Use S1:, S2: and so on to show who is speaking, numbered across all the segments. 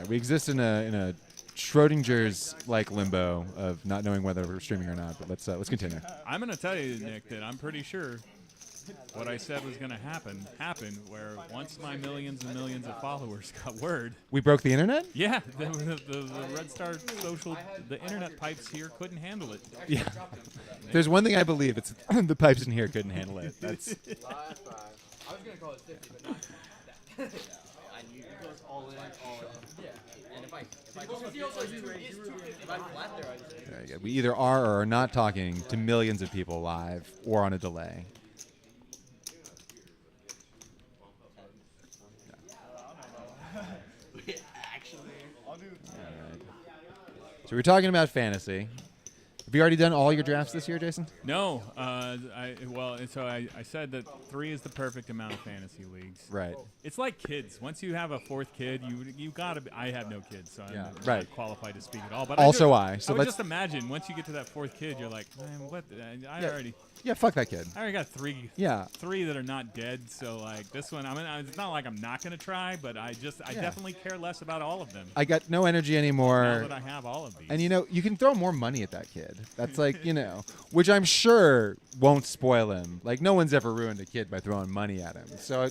S1: We exist in a Schrodinger's like limbo of not knowing whether we're streaming or not. But let's continue.
S2: I'm going to tell you, Nick, that I'm pretty sure what I said was going to happened. Where once my millions and millions of followers got word,
S1: We broke the internet.
S2: yeah, the Red Star Social, the internet pipes here couldn't handle it.
S1: Yeah. There's one thing I believe. It's the pipes in here couldn't handle it. That's.
S3: I was gonna call it 50, but not that. I knew it goes all in. Yeah. And if I flat there, I just.
S1: Very good. We either are or are not talking to millions of people live or on a delay. So we're talking about fantasy. Have you already done all your drafts this year, Jason?
S2: No, I said that 3 is the perfect amount of fantasy leagues.
S1: Right.
S2: It's like kids. Once you have a 4th kid, you gotta. I have no kids, so I'm not
S1: right.
S2: qualified to speak at all. But
S1: also,
S2: So let's just imagine once you get to that 4th kid, you're like, man, what?
S1: Yeah, fuck that kid.
S2: I already got 3.
S1: Yeah.
S2: 3 that are not dead. So like this one, it's not like I'm not gonna try, but I definitely care less about all of them.
S1: I got no energy anymore.
S2: Now that I have all of these.
S1: And you can throw more money at that kid. That's like, which I'm sure won't spoil him. Like no one's ever ruined a kid by throwing money at him. So,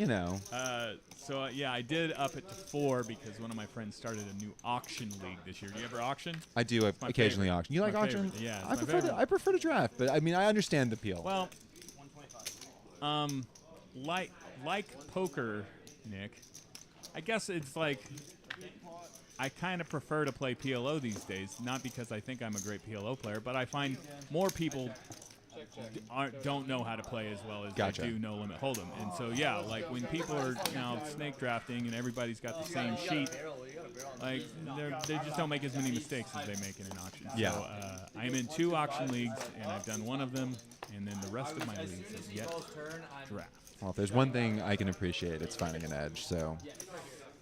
S2: I did up it to 4 because one of my friends started a new auction league this year. Do you ever auction?
S1: I do occasionally
S2: favorite.
S1: auction. You like
S2: My
S1: auction?
S2: favorite. Yeah,
S1: I prefer to draft, but I mean I understand the appeal.
S2: Well, like poker, Nick. I guess it's like I kind of prefer to play PLO these days, not because I think I'm a great PLO player, but I find more people don't know how to play as well as
S1: Gotcha.
S2: they do No Limit Hold'em. And so, when people are snake drafting and everybody's got the same sheet, like they just don't make as many mistakes as they make in an auction.
S1: Yeah.
S2: So I'm in 2 auction leagues, and I've done one of them, and then the rest of my leagues is yet draft.
S1: Well, if there's one thing I can appreciate, it's finding an edge. So,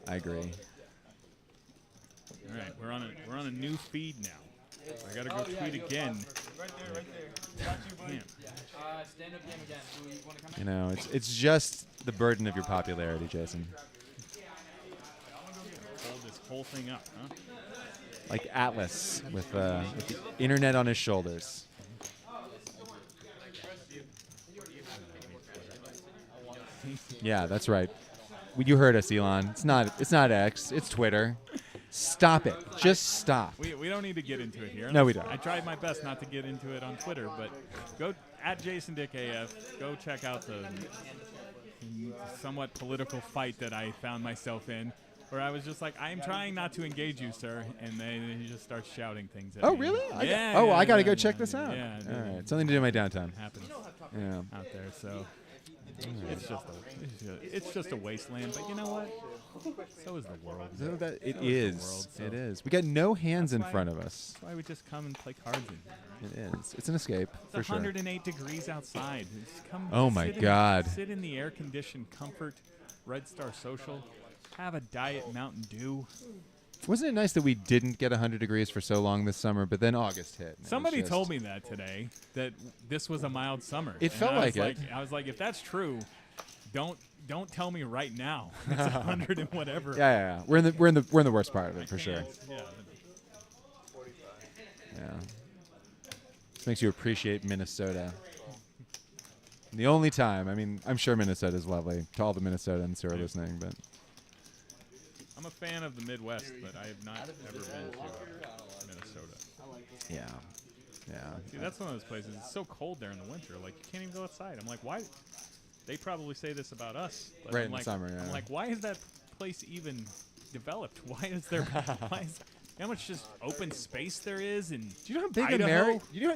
S1: I agree.
S2: All right, we're on a new feed now. I gotta go tweet again.
S3: Right there. Got you, buddy. Stand up game again. Do you want to come in?
S1: It's just the burden of your popularity, Jason.
S2: Hold this whole thing up, huh?
S1: Like Atlas with the internet on his shoulders. Yeah, that's right. You heard us, Elon. It's not X. It's Twitter. Stop it. Just stop.
S2: We don't need to get into it here.
S1: No, we don't.
S2: I tried my best not to get into it on Twitter, but go at JasonDickAF. Go check out the somewhat political fight that I found myself in, where I was just like, I am trying not to engage you, sir, and then he just starts shouting things at me.
S1: Oh, really? I got to go check this out.
S2: Yeah.
S1: All right. Something to do in my downtime.
S2: Happens
S1: Yeah.
S2: out there, so it's just a wasteland. But you know what? So is the world.
S1: It
S2: So
S1: is.
S2: the world, so
S1: It is. We got no hands in
S2: why-
S1: front of us.
S2: That's why we just come and play cards in here.
S1: It is. It's an escape
S2: It's
S1: for sure.
S2: 108 degrees outside. Just come
S1: Oh my
S2: sit
S1: God.
S2: Sit in the air-conditioned comfort, Red Star Social. Have a Diet Mountain Dew.
S1: Wasn't it nice that we didn't get 100 degrees for so long this summer, but then August hit? and it was
S2: Somebody
S1: just-
S2: told me that today, that this was a mild summer.
S1: It
S2: And
S1: felt
S2: I was
S1: like it.
S2: I was like, if that's true, don't tell me right now. It's 100 and whatever.
S1: Yeah. We're in the worst part of it for sure.
S2: Yeah.
S1: Yeah. This makes you appreciate Minnesota. The only time, I mean, I'm sure Minnesota's lovely to all the Minnesotans who are listening, but
S2: I'm a fan of the Midwest, but I have not ever been to Minnesota.
S1: yeah.
S2: See, that's one of those places. It's so cold there in the winter. Like, you can't even go outside. I'm like, why? They probably say this about us. But
S1: Right
S2: I'm
S1: in the
S2: like,
S1: summer, yeah.
S2: I'm like, why is that place even developed? Why is there? How much just open space there is? And
S1: Do you know how big
S2: Idaho?
S1: America? You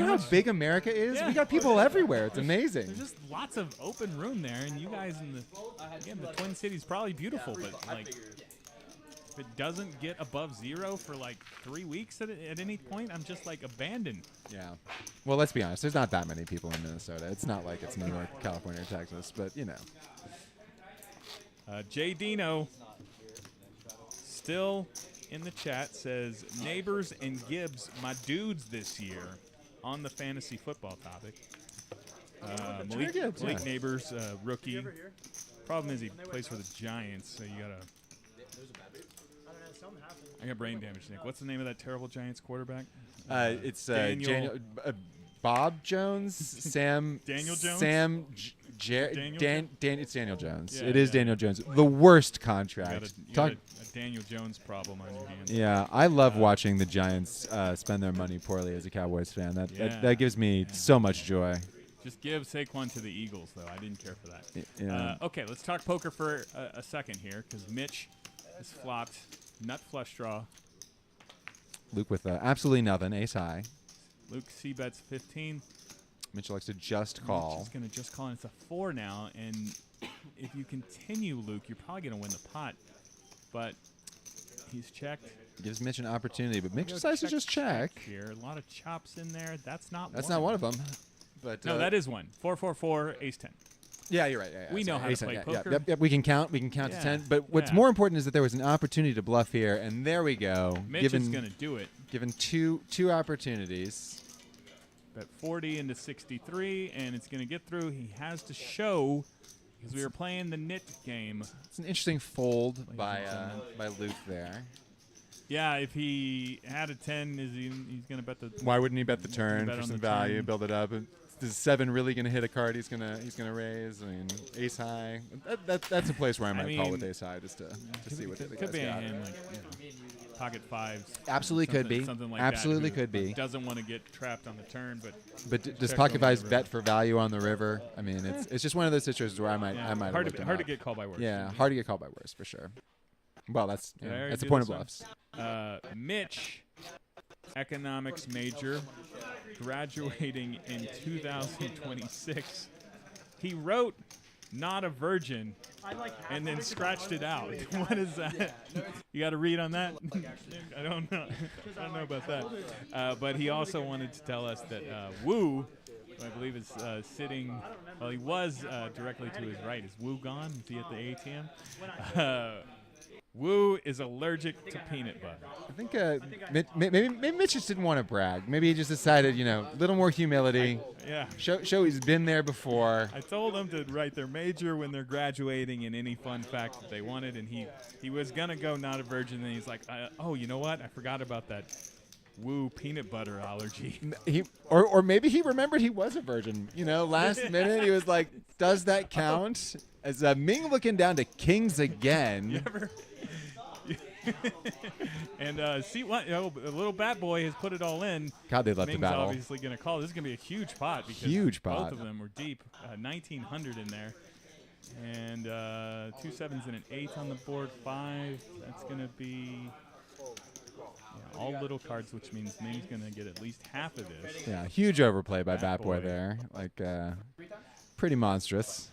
S1: know how big America is?
S2: Yeah.
S1: We got people everywhere. It's amazing.
S2: There's just lots of open room there, and you guys in the Twin Cities probably beautiful, but like, if it doesn't get above 0 for like 3 weeks at any point, I'm just like abandoned.
S1: Yeah. Well, let's be honest. There's not that many people in Minnesota. It's not like it's New York, California, or Texas, but you know.
S2: Jay Dino still in the chat says Neighbors and Gibbs, my dudes this year on the fantasy football topic. Malik
S1: Gibbs, yeah.
S2: Neighbors, rookie. Problem is he plays for the Giants, so you gotta I got brain damage, Nick. What's the name of that terrible Giants quarterback?
S1: It's
S2: Daniel-
S1: Bob Jones, Sam.
S2: Daniel Jones?
S1: Sam.
S2: Daniel Jones?
S1: It's Daniel Jones.
S2: Yeah,
S1: it is
S2: yeah.
S1: Daniel Jones. The worst
S2: You got,
S1: contract.
S2: you got a Daniel Jones problem on your hands.
S1: Yeah, I love watching the Giants spend their money poorly as a Cowboys fan.
S2: Yeah.
S1: That gives me so much joy.
S2: Just give Saquon to the Eagles, though. I didn't care for that.
S1: Yeah.
S2: Okay, let's talk poker for a second here, because Mitch has flopped nut flush draw.
S1: Luke with absolutely nothing, ace high.
S2: Luke C bets 15.
S1: Mitchell likes to just call.
S2: He's going to just call, and it's a 4 now. And if you continue, Luke, you're probably going to win the pot. But he's checked.
S1: Gives Mitch an opportunity, but Mitch
S2: Go
S1: decides to just check.
S2: Here, a lot of chops in there. That's not
S1: Not one of them. But
S2: No, that is one. 4-4-4, ace 10.
S1: Yeah, you're right. Yeah,
S2: We know how to
S1: Ace ten,
S2: play
S1: yeah,
S2: poker.
S1: Yep, we can count. We can count
S2: Yeah,
S1: to 10. But what's
S2: yeah.
S1: more important is that there was an opportunity to bluff here, and there we go.
S2: Mitch is going to do it.
S1: Given two opportunities.
S2: Bet 40 into 63, and it's going to get through. He has to show, because we were playing the nit game.
S1: It's an interesting fold by Luke there.
S2: Yeah, if he had a 10, he's going to bet the.
S1: Why wouldn't he bet the turn
S2: bet
S1: for
S2: on
S1: some
S2: the
S1: value,
S2: turn.
S1: build it up? Is 7 really going to hit a card he's gonna raise? I mean, ace high. That's a place where I might call with
S2: mean,
S1: ace high just to see what the other
S2: Could
S1: guy's
S2: be a
S1: got.
S2: hand like pocket fives.
S1: Absolutely could be.
S2: Something like
S1: Absolutely
S2: that. Who
S1: could be.
S2: Doesn't want to get trapped on the turn, but
S1: But does
S2: check
S1: pocket
S2: on the
S1: fives
S2: river.
S1: bet for value on the river? I mean, it's just one of those situations where I might
S2: yeah,
S1: have
S2: hard
S1: looked
S2: to
S1: him
S2: hard to
S1: up.
S2: get called by worse.
S1: Yeah, hard to get called by worse for sure. Well, that's
S2: Did I already
S1: that's the
S2: do
S1: point of
S2: this one?
S1: bluffs.
S2: Mitch, economics major, graduating in 2026. He wrote "not a virgin" and then scratched it out. What is that? You got to read on that? I don't know. I don't know about that. But he also wanted to tell us that Wu, who I believe is sitting, well, he was directly to his right. Is Wu gone? Is he at the ATM? Wu is allergic to peanut butter.
S1: I think maybe Mitch just didn't want to brag. Maybe he just decided, a little more humility.
S2: Yeah.
S1: Show he's been there before.
S2: I told them to write their major when they're graduating and any fun fact that they wanted, and he was gonna go not a virgin, and he's like, oh, you know what? I forgot about that Wu peanut butter allergy.
S1: Or maybe he remembered he was a virgin. Last minute he was like, does that count? As Ming looking down to kings again.
S2: And see what a little bat boy has put it all in.
S1: God, they left the
S2: Ming's
S1: battle.
S2: obviously gonna call. This is gonna be a huge pot because
S1: Huge
S2: both
S1: pot.
S2: of them were deep. 1900 in there. And 2 7s and an 8 on the board. 5. That's going to be all little cards, which means Ming's going to get at least half of this.
S1: Yeah, huge overplay by
S2: Bat
S1: Bat Boy
S2: Boy.
S1: there. Like, pretty monstrous.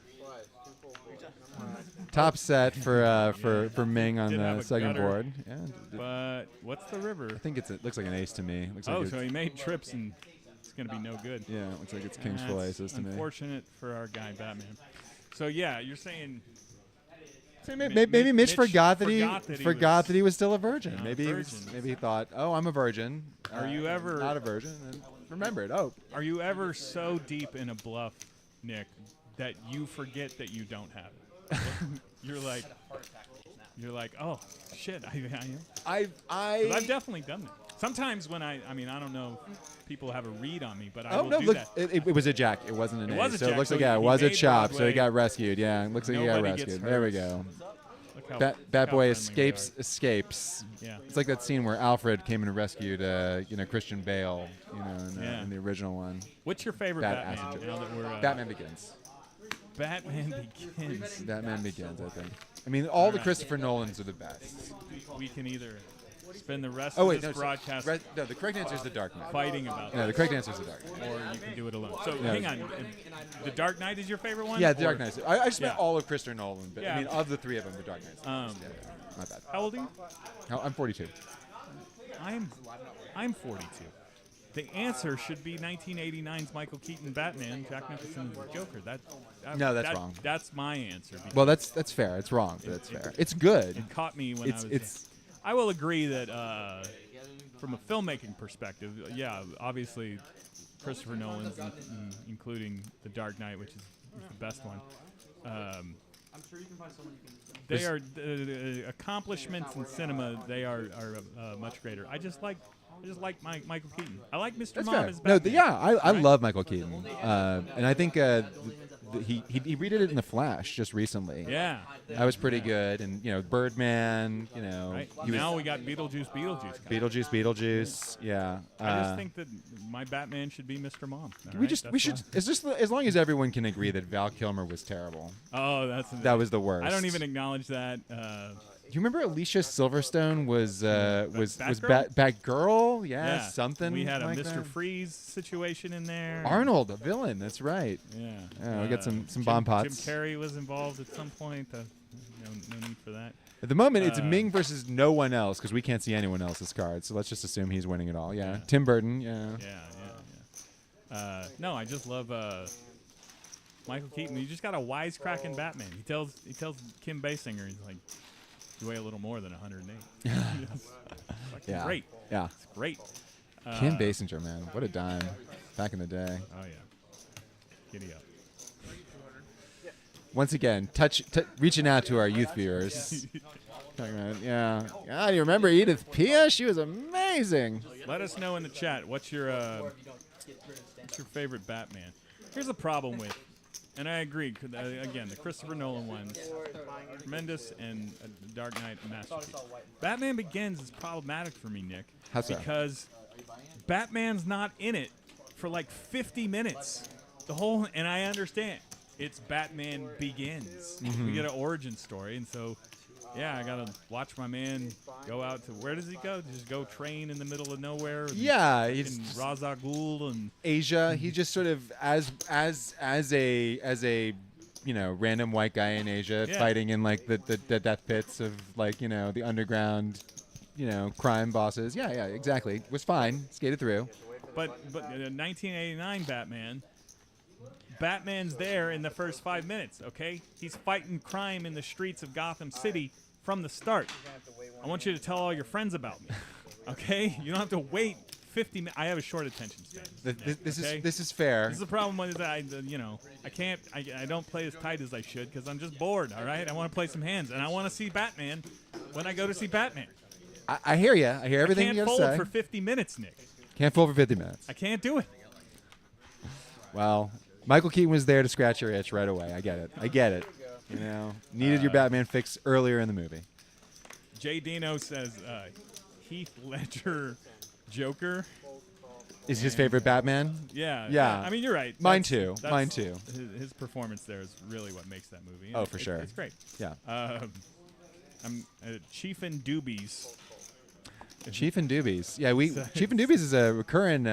S1: Top set for Ming on
S2: Did have
S1: the
S2: a
S1: second
S2: gutter.
S1: board. Yeah,
S2: But what's the river?
S1: I think it looks like an ace to me. Looks
S2: Oh,
S1: like
S2: so
S1: it's,
S2: he made trips and it's going to be no good.
S1: yeah, it looks like it's king's full
S2: That's
S1: aces to me.
S2: unfortunate for our guy Batman. So yeah, you're saying
S1: So maybe Mitch forgot that
S2: forgot
S1: he was still a virgin.
S2: Not a
S1: Maybe
S2: virgin.
S1: maybe he thought, oh, I'm a virgin.
S2: Are you ever-
S1: not a virgin? And remembered. Oh,
S2: are you ever so deep in a bluff, Nick, that you forget that you don't have it? You're like, oh shit, I am. 'Cause I've definitely done that. Sometimes when I don't know if people have a read on me, but I
S1: Oh
S2: will
S1: no!
S2: do
S1: Look,
S2: that.
S1: it was a jack. It wasn't an
S2: It
S1: ace.
S2: was a
S1: so it
S2: jack,
S1: looks
S2: so
S1: like it
S2: he
S1: was a
S2: made
S1: chop. So he
S2: Broadway.
S1: got rescued. Yeah, it looks like he got
S2: Nobody gets
S1: rescued. There we
S2: hurt.
S1: go.
S2: Look how-
S1: Bat
S2: look how
S1: Boy
S2: friendly we
S1: escapes.
S2: are. Yeah.
S1: It's like that scene where Alfred came and rescued, Christian Bale,
S2: Yeah.
S1: in the original one.
S2: What's your favorite
S1: Bad
S2: Batman?
S1: acid.
S2: Now that we're
S1: Batman Begins.
S2: Batman Begins.
S1: Batman Begins, I think. I mean, all the Christopher Nolans are the best.
S2: We can either spend the rest
S1: Oh
S2: of
S1: wait,
S2: this
S1: no,
S2: broadcast
S1: no. The correct answer is the Dark Knight.
S2: fighting about
S1: No,
S2: that,
S1: the correct answer is the Dark Knight.
S2: or you can do it alone. So
S1: Yeah.
S2: hang on, The Dark Knight is your favorite one?
S1: Yeah, the
S2: Or-
S1: Dark Knight. I just meant
S2: Yeah.
S1: all of Christopher Nolan, but
S2: Yeah.
S1: I mean, of the three of them, the Dark Knight's the best.
S2: Um,
S1: Yeah, not bad.
S2: How old are you?
S1: No, I'm 42.
S2: I'm 42. The answer should be 1989's Michael Keaton Batman, Jack Nicholson's Joker.
S1: No, that's wrong.
S2: That's my answer. because
S1: Well, that's fair. It's wrong, but that's fair. It's good.
S2: It caught me when
S1: It's
S2: I was.
S1: it's
S2: I will agree that from a filmmaking perspective, yeah, obviously Christopher Nolan's, including The Dark Knight, which is the best one.
S3: I'm sure you can find someone you can.
S2: They are accomplishments in cinema. They are much greater. I just like Michael Keaton. I like Mr.
S1: That's
S2: Mom
S1: fair.
S2: as
S1: No,
S2: Batman.
S1: I
S2: Right?
S1: love Michael Keaton, and I think he redid it in The Flash just recently.
S2: Yeah.
S1: That was pretty good, and Birdman.
S2: Right.
S1: He was
S2: Now we got Beetlejuice.
S1: Beetlejuice. Yeah.
S2: I just think that my Batman should be Mr. Mom. All
S1: we
S2: right?
S1: just we
S2: That's
S1: should.
S2: why.
S1: It's just as long as everyone can agree that Val Kilmer was terrible.
S2: Oh,
S1: That was the worst.
S2: I don't even acknowledge that.
S1: Do you remember Alicia Silverstone was
S2: Batgirl?
S1: Batgirl? Yeah,
S2: Yeah.
S1: something.
S2: We had a
S1: like
S2: Mr.
S1: that.
S2: Freeze situation in there.
S1: Arnold, a villain. That's right.
S2: Yeah.
S1: Yeah, we got some
S2: Jim,
S1: bomb pots.
S2: Jim Carrey was involved at some point. No need for that.
S1: At the moment, it's
S2: Uh,
S1: Ming versus no one else because we can't see anyone else's cards. So let's just assume he's winning it all. Yeah. Tim Burton. Yeah.
S2: Yeah. No, I just love Michael Keaton. You just got a wisecracking Batman. He tells Kim Basinger, he's like, you weigh a little more than 108. It's fucking
S1: Yeah.
S2: great.
S1: Yeah.
S2: It's great.
S1: Kim Basinger, man, what a dime back in the day.
S2: Oh yeah. Giddy up.
S1: Once again, reaching out to our youth viewers. Talking about, yeah. Ah, you remember Edith Piaf? She was amazing.
S2: Let us know in the chat what's your favorite Batman. Here's a problem with, and I agree. Again, the Christopher Nolan ones, tremendous, and Dark Knight, a masterpiece. Batman Begins is problematic for me, Nick,
S1: How so?
S2: because Batman's not in it for like 50 minutes. And I understand it's Batman Begins.
S1: Mm-hmm.
S2: We get an origin story, and so. Yeah, I gotta watch my man go out to where does he go? Just go train in the middle of nowhere.
S1: Yeah,
S2: in
S1: he's
S2: Ra's al Ghul and
S1: Asia. He just sort of as a random white guy in Asia
S2: Yeah.
S1: fighting in like the death pits of like the underground crime bosses. Yeah, exactly. Was fine. Skated through.
S2: but 1989 Batman's there in the first 5 minutes. Okay, he's fighting crime in the streets of Gotham City from the start. I want you to tell all your friends about me. Okay, you don't have to wait 50 minutes. I have a short attention span.
S1: This
S2: okay?
S1: is fair.
S2: This is the problem with I can't. I don't play as tight as I should because I'm just bored. All right, I want to play some hands and I want to see Batman when I go to see Batman.
S1: I hear you. I hear everything
S2: I
S1: you
S2: can't
S1: got
S2: fold
S1: to say.
S2: for 50 minutes, Nick.
S1: Can't fold for 50 minutes.
S2: I can't do it.
S1: Well, Michael Keaton was there to scratch your itch right away. I get it. Needed your Batman fix earlier in the movie.
S2: Jay Dino says Heath Ledger Joker.
S1: Is his favorite Batman?
S2: Yeah.
S1: Yeah.
S2: I mean, you're right.
S1: Mine
S2: That's-
S1: too. Mine too.
S2: His performance there is really what makes that movie.
S1: Oh, for sure.
S2: It's great.
S1: Yeah.
S2: I'm Chief and Doobies.
S1: Chief and Doobies. Yeah, Chief and Doobies is a recurring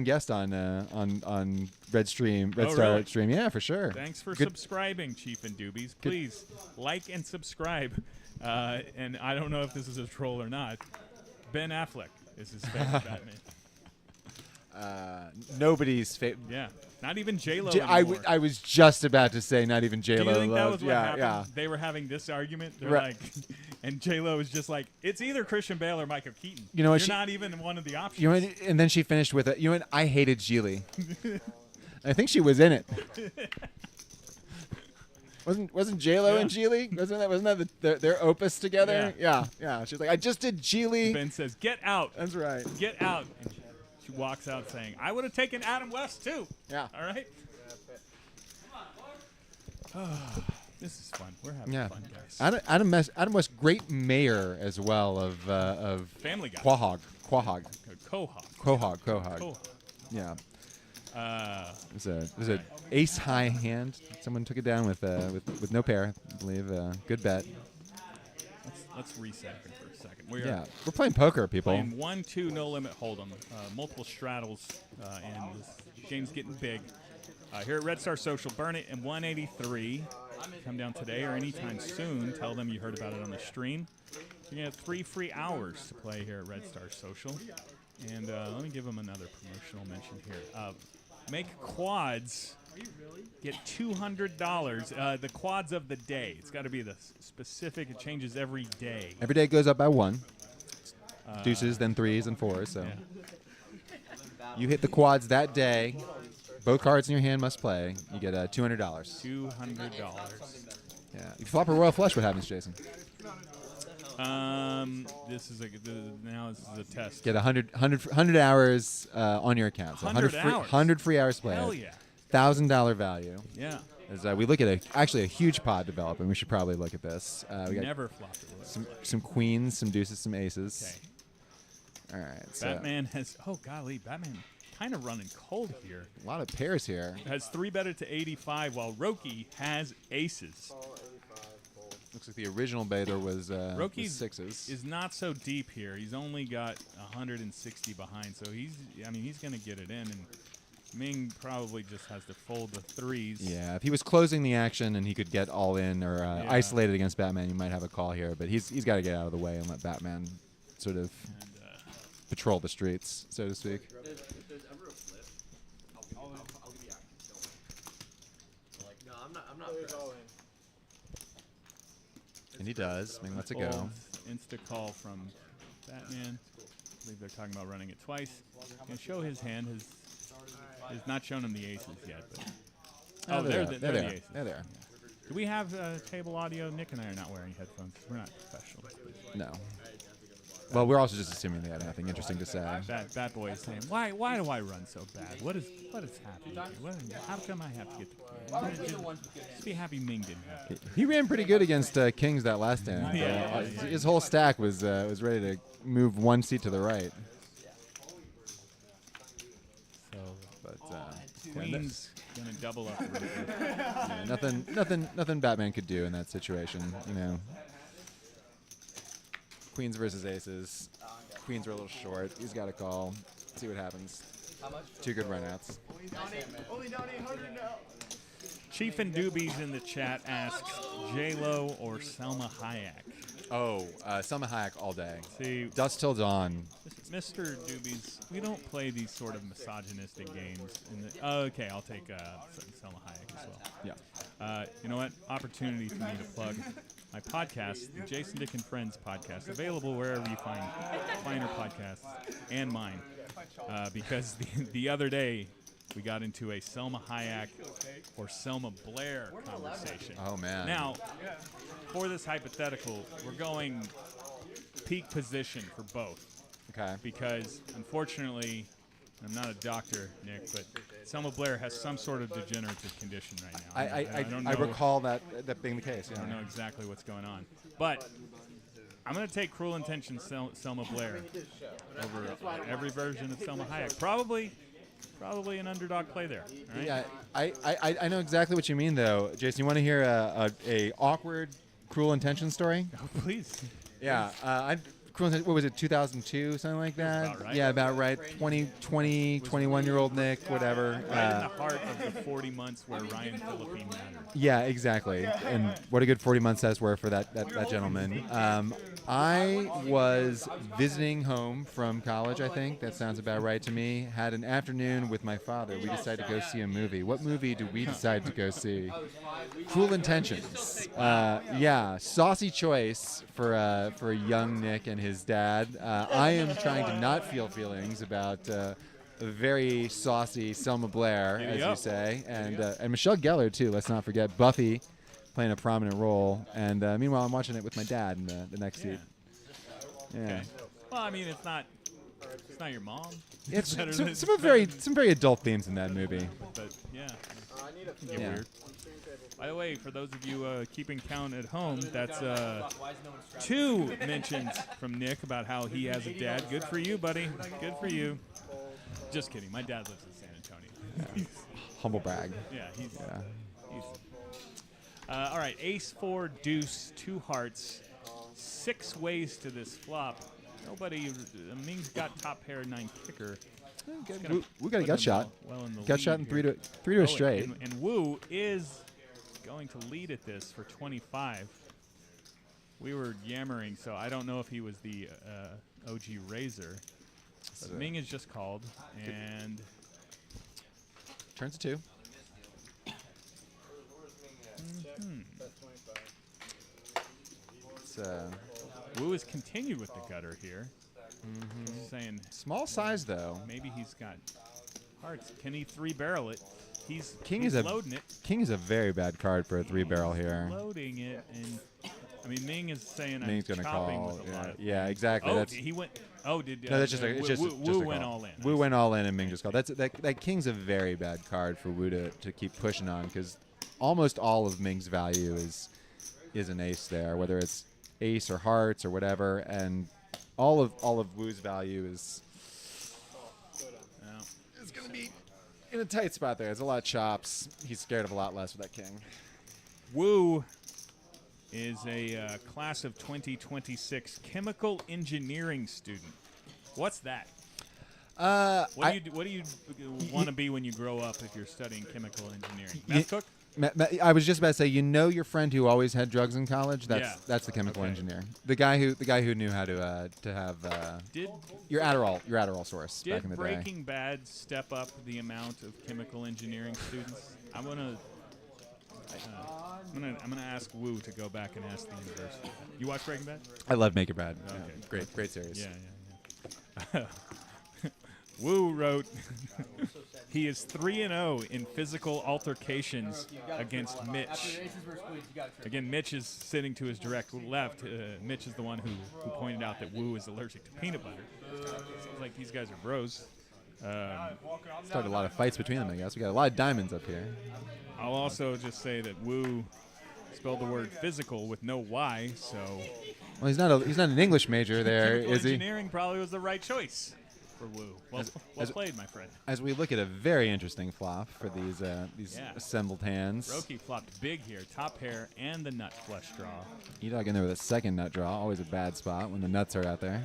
S1: guest on Red Star
S2: really?
S1: Stream. Yeah, for sure.
S2: Thanks for
S1: Good-
S2: subscribing, Chief and Doobies. Please like and subscribe. And I don't know if this is a troll or not. Ben Affleck is his favorite Batman.
S1: Nobody's favorite.
S2: Yeah, not even J-Lo
S1: I
S2: anymore.
S1: was just about to say not even J-Lo.
S2: Do you think that was
S1: loved-
S2: what
S1: yeah,
S2: happened?
S1: yeah.
S2: They were having this argument. They're
S1: Right.
S2: like, and J-Lo was just like, it's either Christian Bale or Michael Keaton.
S1: You know what,
S2: You're
S1: she-
S2: not even one of the options.
S1: You know what, and then she finished with it. You know what? I hated Geely. I think she was in it. Wasn't J-Lo
S2: Yeah.
S1: and Geely? Wasn't that their opus together? Yeah. She's like, I just did Geely.
S2: Ben says, get out.
S1: That's right.
S2: Get out. And she walks out saying, I would have taken Adam West too.
S1: Yeah.
S2: All right? This is fun. We're having
S1: Yeah.
S2: fun, guys.
S1: Adam West, great mayor as well of
S2: Family Guy.
S1: Quahog.
S2: Quahog.
S1: Quahog. Yeah. It was a ace high hand. Someone took it down with no pair, I believe. Good bet.
S2: Let's reset here for a second. We are
S1: We're playing poker, people.
S2: playing 1-2 no limit hold'em, multiple straddles, and this game's getting big. Here at Red Star Social, burn it in 183. Come down today or anytime soon. Tell them you heard about it on the stream. You're gonna have 3 free hours to play here at Red Star Social. And let me give them another promotional mention here. Make quads. Get $200. The quads of the day. It's got to be the specific. It changes every day.
S1: Every day goes up by 1. Deuces, then 3s, and 4s. So you hit the quads that day. Both cards in your hand must play. You get $200.
S2: $200.
S1: Yeah. You flop a royal flush. What happens, Jason?
S2: This is a test.
S1: Get 100 hours on your account. So
S2: 100
S1: free,
S2: hours?
S1: 100 free hours play.
S2: Hell yeah.
S1: $1,000 value.
S2: Yeah.
S1: As we look at actually a huge pot developing. We should probably look at this. We got
S2: Never flopped a royal.
S1: some queens, some deuces, some aces.
S2: Okay.
S1: All right. So
S2: Batman has. Oh golly, Batman kind of running cold here.
S1: a lot of pairs here.
S2: Has 3-betted to 85, while Roki has aces.
S1: Looks like the original better was
S2: Roki's
S1: sixes.
S2: is not so deep here. He's only got 160 behind, so he's going to get it in, and Ming probably just has to fold the threes.
S1: Yeah, if he was closing the action and he could get all in or isolated against Batman, you might have a call here. But he's got to get out of the way and let Batman sort of patrol the streets, so to speak.
S3: If there's ever a flip, I'll give you action. Don't worry. Like, no, I'm not pressed.
S1: And he does. I mean, lets it go.
S2: Folds, insta call from Batman. I believe they're talking about running it twice. Can show his hand. Has not shown him the aces yet. But they're the aces.
S1: They're there.
S2: Do we have table audio? Nick and I are not wearing headphones. We're not professionals.
S1: No. Well, we're also just assuming they had nothing interesting to say.
S2: That boy is saying, why do I run so bad? What is happening? How come I have to get the just be happy Ming didn't have to.
S1: He ran pretty good against Kings that last hand.
S2: Yeah.
S1: His whole stack was ready to move one seat to the right.
S2: So,
S1: But
S2: Queen's gonna double up.
S1: yeah, nothing Batman could do in that situation. You know. Queens versus aces. Queens are a little short. He's got a call. See what happens.
S3: How much?
S1: 2 good runouts.
S3: Only down 800 now.
S2: Chief and Doobies in the chat asks J-Lo or Selma Hayek.
S1: Oh, Selma Hayek all day.
S2: See,
S1: Dusk till dawn.
S2: Mr. Doobies, we don't play these sort of misogynistic games. Okay, I'll take Selma Hayek as well.
S1: Yeah.
S2: You know what? Opportunity for me to plug my podcast, the Jason Dick and Friends podcast, available wherever you find finer podcasts, and mine. Because the other day, we got into a Selma Hayek or Selma Blair conversation.
S1: Oh, man.
S2: Now, for this hypothetical, we're going peak position for both.
S1: Okay.
S2: Because, unfortunately, I'm not a doctor, Nick, but Selma Blair has some sort of degenerative condition right now. don't know.
S1: I recall that being the case.
S2: I don't know exactly what's going on. But I'm going to take Cruel Intentions Selma Blair over every version of Selma Hayek. Probably an underdog play there. Right?
S1: Yeah, I know exactly what you mean, though. Jason, you want to hear a awkward Cruel Intentions story?
S2: Oh, please.
S1: Yeah. What was it, 2002, something like that?
S2: About right.
S1: Yeah, about right. 21-year-old Nick, whatever.
S2: Right in the heart of the 40 months where Ryan Philippine mattered.
S1: Yeah, exactly. And what a good 40 months has were for that gentleman. I was visiting home from college, I think. That sounds about right to me. Had an afternoon with my father. We decided to go see a movie. What movie do we decide to go see? Cruel Intentions. Yeah, saucy choice for a young Nick and his dad. I am trying to not feel feelings about a very saucy Selma Blair, as you say, and Michelle Gellar too. Let's not forget Buffy playing a prominent role. And meanwhile, I'm watching it with my dad in the next seat. Yeah.
S2: Okay. Well, I mean, it's not your mom.
S1: It's
S2: better
S1: some very adult themes in that movie.
S2: But yeah, it can get weird. By the way, for those of you keeping count at home, that's 2 mentions from Nick about how he has a dad. Good for you, buddy. Good for you. Just kidding. My dad lives in San Antonio.
S1: Humble brag.
S2: Yeah, he's all right, ace 4 deuce 2 hearts, 6 ways to this flop. Nobody. Ming's got top pair 9 kicker.
S1: We got a gut shot. Gut shot and 3 to a straight.
S2: And Wu is going to lead at this for 25. We were yammering, so I don't know if he was the OG Razor. But Ming is just called and
S1: turns to 2.
S2: Wu has continued with the gutter here. He's saying
S1: small size though.
S2: Maybe he's got hearts. Can he 3-barrel it? he's
S1: King
S2: he's
S1: is a
S2: loading it.
S1: King is a very bad card for a 3-barrel here.
S2: Loading it, and I mean Ming is saying
S1: Ming's
S2: I'm
S1: gonna
S2: chopping
S1: call.
S2: with a lot of
S1: Yeah, exactly.
S2: Oh,
S1: That's
S2: he went. Oh, did
S1: no, that's just it's just
S2: Wu
S1: a
S2: went
S1: call.
S2: all in.
S1: Wu went all in, and Ming just called. That King's a very bad card for Wu to keep pushing on because almost all of Ming's value is an ace there, whether it's ace or hearts or whatever, and all of Wu's value is going to be in a tight spot there. There's a lot of chops. He's scared of a lot less with that King.
S2: Wu is a class of 2026 chemical engineering student. What's that? What do you want to be when you grow up if you're studying chemical engineering? Meth cook?
S1: I was just about to say, your friend who always had drugs in college. That's the chemical engineer. The guy who knew how to have your Adderall source back in the
S2: Did
S1: day.
S2: Breaking Bad step up the amount of chemical engineering students? I'm gonna ask Wu to go back and ask the university. You watch Breaking Bad?
S1: I love Make It Bad.
S2: Okay.
S1: Yeah, great series.
S2: Yeah. Wu wrote, he is 3-0 in physical altercations against Mitch. Again, Mitch is sitting to his direct left. Mitch is the one who pointed out that Wu is allergic to peanut butter. Seems like these guys are bros.
S1: Started a lot of fights between them, I guess. We got a lot of diamonds up here.
S2: I'll also just say that Wu spelled the word physical with no Y, so
S1: Well, he's not an English major there,
S2: chemical
S1: is he?
S2: engineering probably was the right choice for Wu. Well played, my friend.
S1: As we look at a very interesting flop for these
S2: Yeah.
S1: assembled hands.
S2: Roki flopped big here, top pair and the nut flush draw.
S1: E-Dog in there with a second nut draw, always a bad spot when the nuts are out there.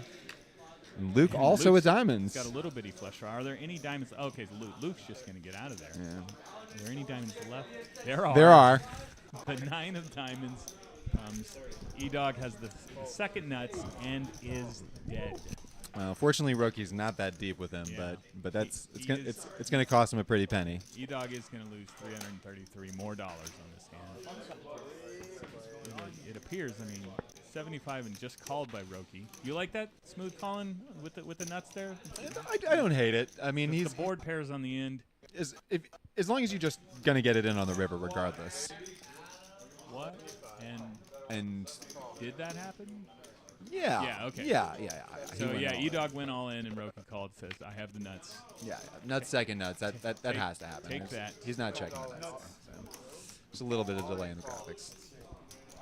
S1: And Luke also with diamonds.
S2: Got a little bitty flush draw. Are there any diamonds? Oh, okay, so Luke's just going to get out of there.
S1: Yeah.
S2: Are there any diamonds left? There are.
S1: There are.
S2: The 9 of diamonds comes. E-Dog has the second nuts and is dead.
S1: Fortunately, Roki's not that deep with him,
S2: Yeah.
S1: but it's gonna cost him a pretty penny.
S2: E-Dog is going to lose $333 more on this hand. It appears, 75 and just called by Roki. You like that smooth calling with the nuts there?
S1: I don't hate it. I mean,
S2: The board pairs on the end.
S1: as long as you're just gonna get it in on the river, regardless.
S2: What?
S1: And
S2: Did that happen?
S1: yeah.
S2: Yeah, okay.
S1: Yeah.
S2: So
S1: He went all in.
S2: E-Dog went all in and Roki called, says, I have the nuts.
S1: Yeah, nuts second nuts. That has to happen.
S2: Take that.
S1: He's not checking the nuts. So. Just a little bit of delay in the graphics.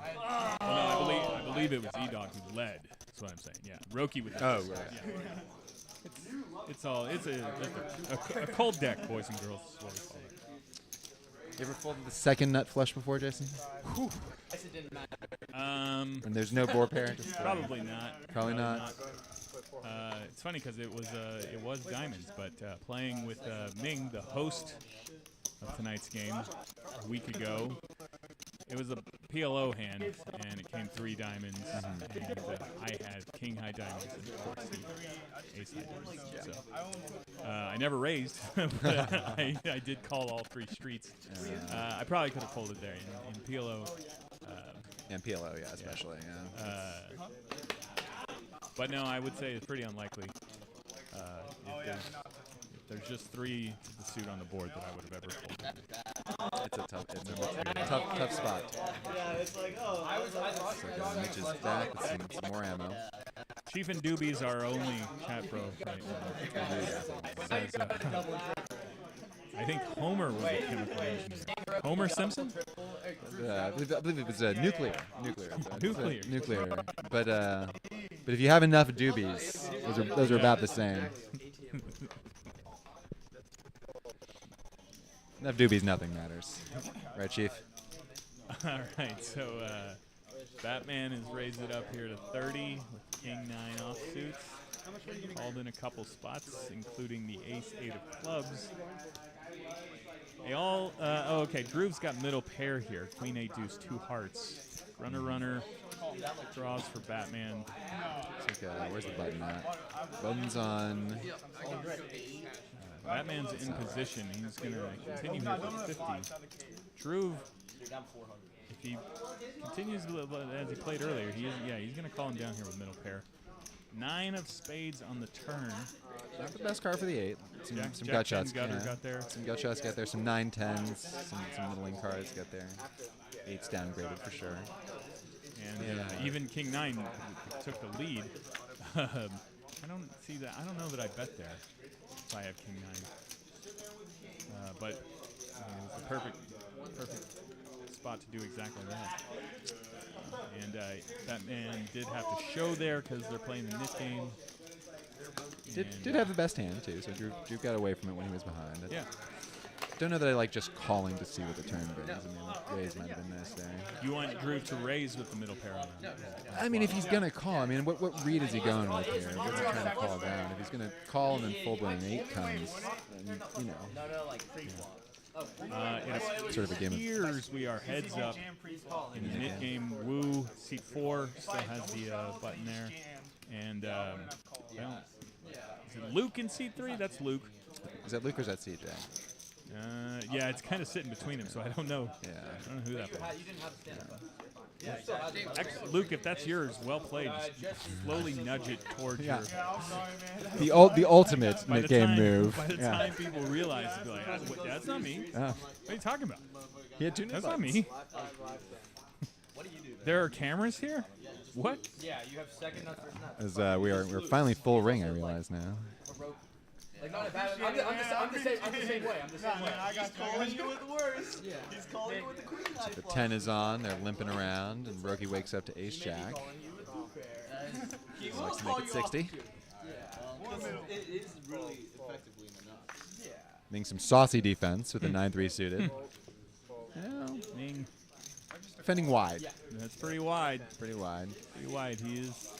S2: Well, no, I believe it was E-Dog who led. That's what I'm saying. Yeah, Roki with the
S1: Oh,
S2: nuts.
S1: right.
S2: Yeah. It's a cold deck, boys and girls. Is what we call it.
S1: You ever folded the second nut flush before, Jason? And there's no board pair. Just
S2: Probably not.
S1: Probably not.
S2: It's funny because it was diamonds, but playing with Ming, the host of tonight's game, a week ago, it was a PLO hand, and it came 3 diamonds, and I had king high diamonds, and of course he ace high diamonds. So I never raised, but I did call all 3 streets. I probably could have folded there in PLO.
S1: And PLO, yeah, especially. Yeah.
S2: But no, I would say it's pretty unlikely. If there's just 3 to the suit on the board that I would have ever folded.
S1: It's a tough spot.
S3: Yeah, it's like, oh,
S1: Mitch is back with some more ammo.
S2: Chief and Doobies are only chat bro right now. Says, I think Homer was a chemical engineer. Homer Simpson?
S1: I believe it was nuclear.
S2: Nuclear.
S1: Nuclear. But if you have enough doobies, those are about the same. Enough doobies, nothing matters. Right, Chief?
S2: All right, so Batman has raised it up here to 30 with King 9 offsuits. Called in a couple spots, including the Ace 8 of clubs. They all, okay, Drew's got middle pair here. Queen 8 deuce, 2 hearts. Runner, draws for Batman.
S1: It's like, where's the button at? Button's on.
S2: Batman's in position. He's going to continue here with 50. Drew, if he continues as he played earlier, he's going to call him down here with middle pair. 9 of spades on the turn.
S1: Not the best card for the 8. Some
S2: Jack
S1: gut
S2: 10
S1: shots.
S2: gutter
S1: yeah.
S2: got there.
S1: Some gut shots get there. Some 9-10s. Some middling cards get there. 8's downgraded for sure.
S2: And even King 9 took the lead. I don't see that. I don't know that I bet there if I have King 9. But it was the perfect spot to do exactly that. And that man did have to show there because they're playing the nit game.
S1: Did have the best hand too, so Drew got away from it when he was behind.
S2: Yeah.
S1: Don't know that I like just calling to see what the turn brings. I mean, raise might have been nice there.
S2: You want Drew to raise with the middle pair on that.
S1: I mean, if he's gonna call, I mean, what read is he going with here? What's he trying to call down? If he's gonna call and then full blown 8 comes, then, you know. Sort of a game of
S2: Here's we are heads up in the mid game. Wu seat 4 still has the button there, and is it Luke in seat 3? That's Luke.
S1: Is that Luke or is that CJ?
S2: Yeah, it's kind of sitting between them, so I don't know.
S1: Yeah.
S2: I don't know who that was. Luke, if that's yours, well played. Just slowly nudge it towards your.
S1: The ultimate mid game move.
S2: By the time people realize, they'll be like, "Wait, that's not me. What are you talking about?
S1: He had 2
S2: That's not me." There are cameras here? What?
S3: Yeah, you have second nuts versus nuts.
S1: As we're finally full ring, I realize now.
S3: Like, not a bad. I'm the same way.
S4: He's calling you with the worst. Yeah. He's calling you with the queen high
S1: The 10 is on. They're limping around, and Roki wakes up to Ace Jack.
S4: He
S1: He
S4: will
S1: likes to
S4: call
S1: make it
S4: you
S1: 60.
S4: it is really effectively in the nuts. Yeah.
S1: Being some saucy defense with a 9-3 suited.
S2: Ming.
S1: Defending wide.
S2: That's pretty wide.
S1: Pretty wide.
S2: Pretty wide. He is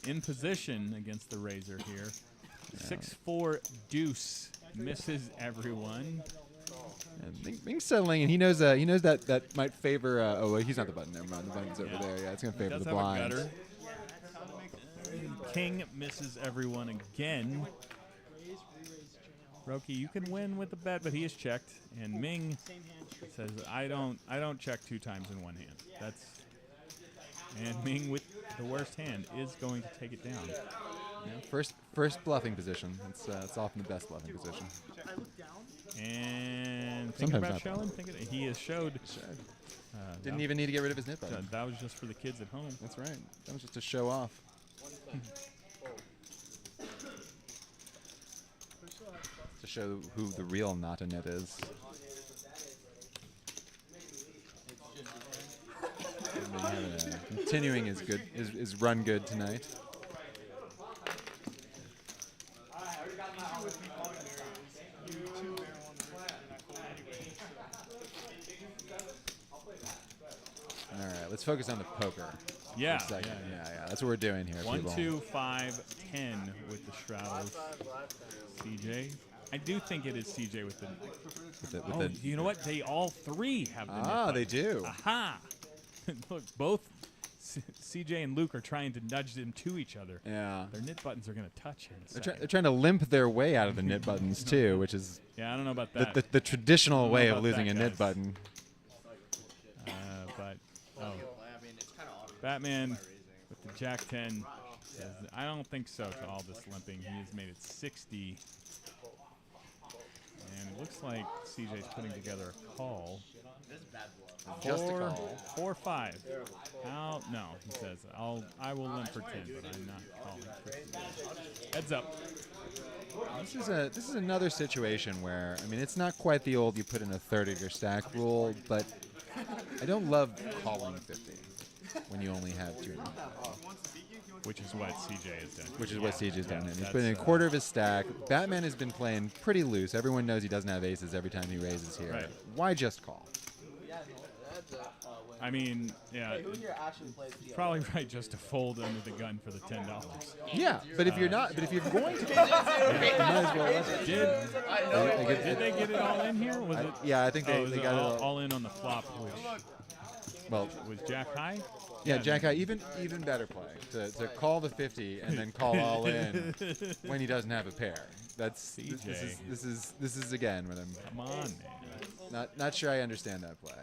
S2: in position against the Razor here. 6-4 deuce misses everyone.
S1: And Ming's settling, and he knows that might favor. Oh, well, he's not the button. Never mind. The button's over there. Yeah, it's gonna favor
S2: Does
S1: the
S2: have a
S1: blind.
S2: gutter. King misses everyone again. Roki, you can win with the bet, but he is checked. And Ming says, "I don't check 2 times in one hand." And Ming with the worst hand is going to take it down.
S1: Yeah, first bluffing position. It's often the best bluffing position.
S2: And thinking
S1: Sometimes
S2: about
S1: not.
S2: showing. He has showed.
S1: Didn't even need to get rid of his nip button.
S2: That was just for the kids at home.
S1: That's right. That was just to show off. To show who the real not a net is. Continuing his run good tonight. All right, let's focus on the poker.
S2: Yeah,
S1: Yeah. That's what we're doing here.
S2: 1,
S1: people.
S2: 2, 5, 10 with the straddles. CJ. I do think it is CJ with the.
S1: With the
S2: You know what? They all 3 have the.
S1: Ah,
S2: nip
S1: they
S2: button.
S1: do.
S2: Aha! Look, both CJ and Luke are trying to nudge them to each other.
S1: Yeah.
S2: Their knit buttons are going to touch in a
S1: They're
S2: second.
S1: trying to limp their way out of the knit buttons too, which is
S2: Yeah, I don't know about that.
S1: the traditional
S2: know
S1: way of
S2: about
S1: losing
S2: that,
S1: a knit
S2: guys.
S1: button.
S2: But Batman with the Jack 10 says, I don't think so to all this limping. He has made it 60. And it looks like CJ's putting together a call.
S1: Just a call.
S2: 4-5. How? No, he says, I will limp for 10, but I'm not calling. Heads up.
S1: This is another situation where, I mean, it's not quite the old you put in a third of your stack rule, but I don't love calling 50 when you only have 2.
S2: Which is what CJ has done.
S1: Which is what CJ's done. And he's
S2: that's,
S1: put in a quarter of his stack. Batman has been playing pretty loose. Everyone knows he doesn't have aces every time he raises here.
S2: Right.
S1: Why just call?
S2: I mean, yeah,
S3: Who here actually plays PLO?
S2: probably right just to fold under the gun for the $10.
S1: Yeah, but if you're not, but if you're going to, you might as well let it.
S2: Did they get it all in here? Was it?
S1: Yeah, I think they
S2: was it
S1: got it all.
S2: all in on the flop, which
S1: Well,
S2: was Jack high.
S1: yeah, Jack High, even better play to call the 50 and then call all in when he doesn't have a pair. That's this is again what I'm
S2: Come on, man.
S1: not sure I understand that play.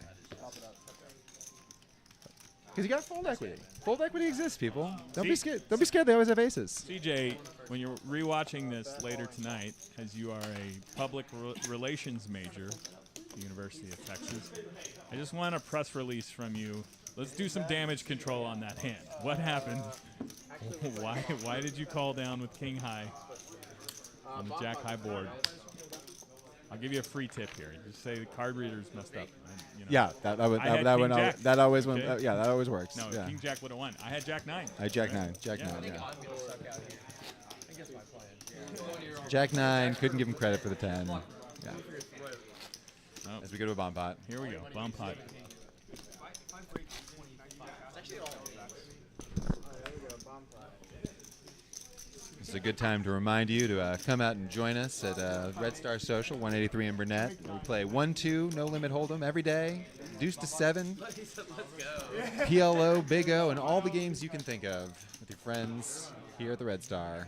S1: Because you got fold equity. Fold equity exists, people. Don't
S2: See?
S1: be scared. Don't be scared. They always have aces.
S2: CJ, when you're rewatching this later tonight, as you are a public relations major at the University of Texas, I just want a press release from you. Let's do some damage control on that hand. What happened? Why did you call down with king high on the jack high board? I'll give you a free tip here. Just say the card readers messed up. And, you know,
S1: Yeah, that always went.
S2: Okay.
S1: Yeah, that always works.
S2: No,
S1: yeah.
S2: king jack would have won. I had jack 9.
S1: I had Jack 9. Jack
S2: Yeah.
S1: 9.
S3: I think
S1: Yeah.
S3: I'm gonna suck out here. I think that's my plan.
S1: Jack 9. Couldn't give him credit for the 10. Yeah.
S2: Oh,
S1: As we go to a bomb pot.
S2: here we go. Bomb pot.
S3: It's actually all
S1: It's a good time to remind you to come out and join us at Red Star Social, 183 in Burnett. We play 1-2, no limit hold'em every day, deuce to 7, PLO, Big O, and all the games you can think of with your friends here at the Red Star.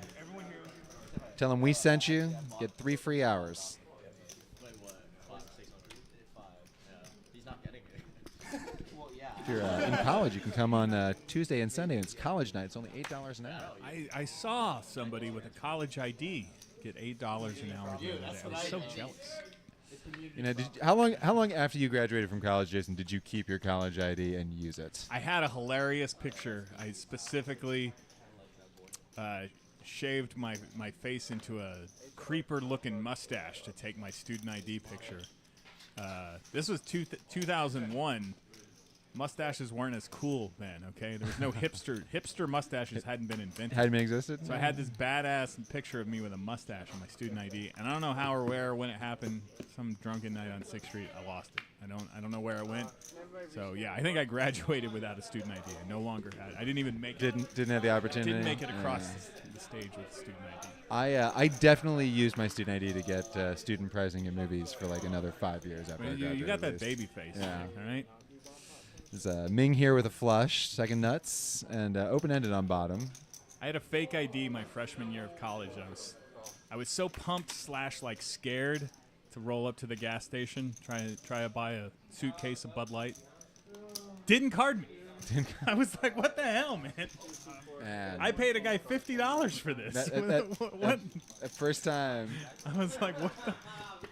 S1: Tell them we sent you. Get 3 free hours.
S4: Wait, what? 5, 6, 5. Yeah. He's not getting it. Well, yeah.
S1: If you're in college, you can come on Tuesday and Sunday. It's college night. It's only $8 an hour.
S2: I saw somebody with a college ID get $8 an hour the other day. I was so jealous.
S1: You know, how long after you graduated from college, Jason, did you keep your college ID and use it?
S2: I had a hilarious picture. I specifically shaved my face into a creeper-looking mustache to take my student ID picture. This was 2001. Mustaches weren't as cool then, okay? There was no hipster mustaches hadn't been invented.
S1: Hadn't been existed?
S2: So I had this badass picture of me with a mustache on my student ID, and I don't know how or where or when it happened. Some drunken night on 6th Street, I lost it. I don't know where it went. So yeah, I think I graduated without a student ID. I no longer had it. I didn't even make it.
S1: Didn't have the opportunity.
S2: Didn't make it across the stage with student ID.
S1: I definitely used my student ID to get student pricing in movies for like another 5 years after I graduated.
S2: You got that
S1: at least.
S2: baby face,
S1: Yeah.
S2: all right?
S1: There's Ming here with a flush, second nuts, and open-ended on bottom.
S2: I had a fake ID my freshman year of college. I was so pumped / like scared to roll up to the gas station, try to buy a suitcase of Bud Light. Didn't card me. I was like, what the hell, man?
S1: And
S2: I paid a guy $50 for this. What?
S1: that first time.
S2: I was like, what the?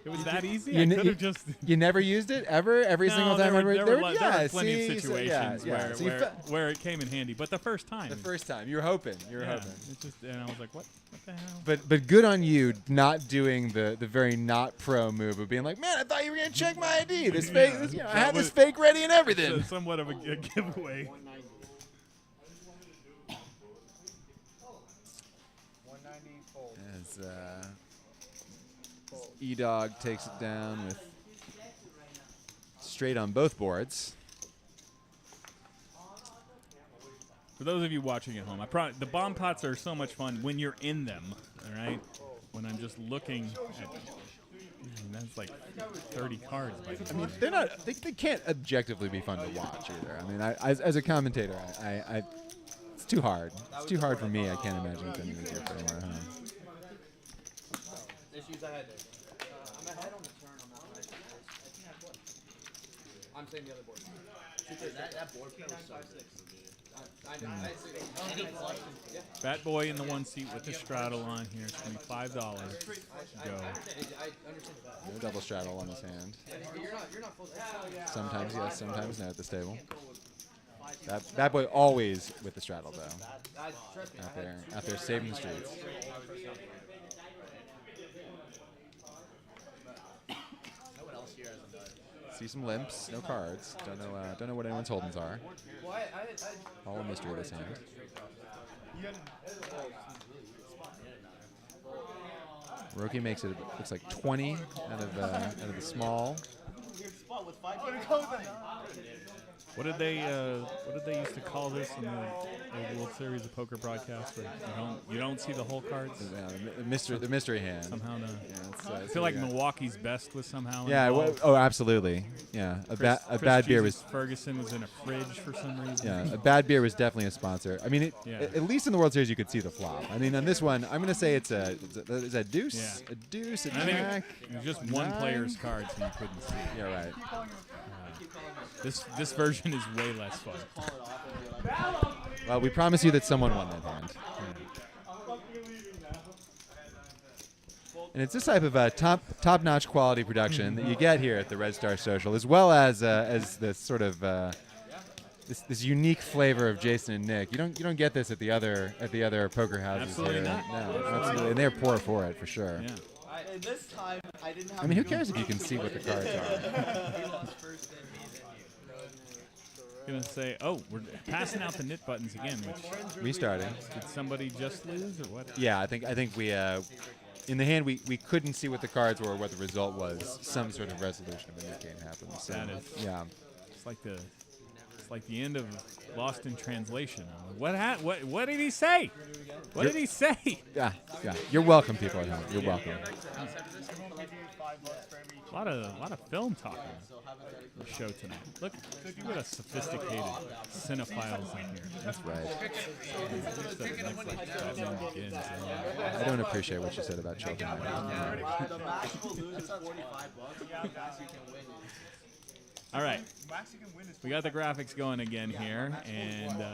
S2: It was that easy?
S1: You
S2: I
S1: n-
S2: could
S1: you-
S2: have just...
S1: You never used it ever? Every single time?
S2: there
S1: ever?
S2: were plenty
S1: see,
S2: of
S1: so-
S2: situations
S1: yeah. So you
S2: where it came in handy. But the first time.
S1: the first time. You were hoping. You were
S2: yeah,
S1: hoping.
S2: it just, and I was like, what the hell?
S1: But good on you not doing the very not pro move of being like, man, I thought you were gonna check my ID. This fake,
S2: Yeah,
S1: I
S2: that
S1: had this
S2: was-
S1: fake ready and everything.
S2: Somewhat of a giveaway.
S1: As E-Dog takes it down with straight on both boards.
S2: For those of you watching at home, the bomb pots are so much fun when you're in them. All right, when I'm just looking at. That's like 30 cards.
S1: I mean, they're not. They can't objectively be fun to watch either. I mean, as a commentator, it's too hard. It's too hard for me. I can't imagine it's any easier for anyone at home.
S3: issues ahead. I'm ahead on the turn on that one. I'm saying the other board.
S4: That board pair was so sick.
S2: Bat Boy in the one seat with the straddle on here. It's going to be $5. Go.
S3: I understand that.
S1: No double straddle on his hand.
S3: You're not full.
S1: Sometimes yes, sometimes no at this table. That boy always with the straddle though.
S3: Trust me.
S1: Out there saving the streets.
S4: No one else here has a nut.
S1: See some limps, no cards. Don't know what anyone's holdings are.
S3: Well,
S1: All a mystery this hand. Roki makes it looks like 20 out of the small.
S2: What did they used to call this in the World Series of Poker broadcast? Where you don't see the whole cards
S1: The mystery hand.
S2: somehow. No.
S1: Yeah,
S2: I feel like Milwaukee's best was somehow.
S1: Yeah.
S2: involved.
S1: Absolutely. Yeah. A
S2: Chris
S1: bad beer
S2: Jesus
S1: was.
S2: Ferguson was in a fridge for some reason.
S1: Yeah. A bad beer was definitely a sponsor. I mean,
S2: Yeah.
S1: at least in the World Series you could see the flop. I mean, on this one, I'm gonna say it's a deuce,
S2: Yeah.
S1: a deuce, a
S2: I think
S1: jack.
S2: it was just one
S1: nine.
S2: player's cards and you couldn't see.
S1: Yeah. Right.
S2: This version is way less fun.
S4: Call it off and be like,
S1: Well, we promise you that someone won that hand. And it's this type of top-notch quality production that you get here at the Red Star Social, as well as this sort of this unique flavor of Jason and Nick. You don't get this at the other poker houses
S2: Absolutely
S1: here.
S2: not.
S1: No, absolutely, and they're poor for it for sure.
S2: Yeah.
S4: and this time I didn't have
S1: I mean, who cares if you can see what the cards are?
S4: He lost first and he's in you.
S2: Gonna say, oh, we're passing out the knit buttons again. Which
S1: Restarting.
S2: did somebody just lose or what?
S1: Yeah, I think we in the hand we couldn't see what the cards were or what the result was. Some sort of resolution of a new game happened. So,
S2: That is-
S1: yeah.
S2: It's like the end of Lost in Translation. What did he say? What did he say?
S1: Yeah. You're welcome, people at home. You're welcome.
S2: A lot of film talking for the show tonight. Look at us sophisticated cinephiles in here.
S1: That's right.
S2: That's like Batman Begins.
S1: I don't appreciate what you said about children.
S4: The max will lose is $45. The max you can win is
S2: All right. We got the graphics going again here, and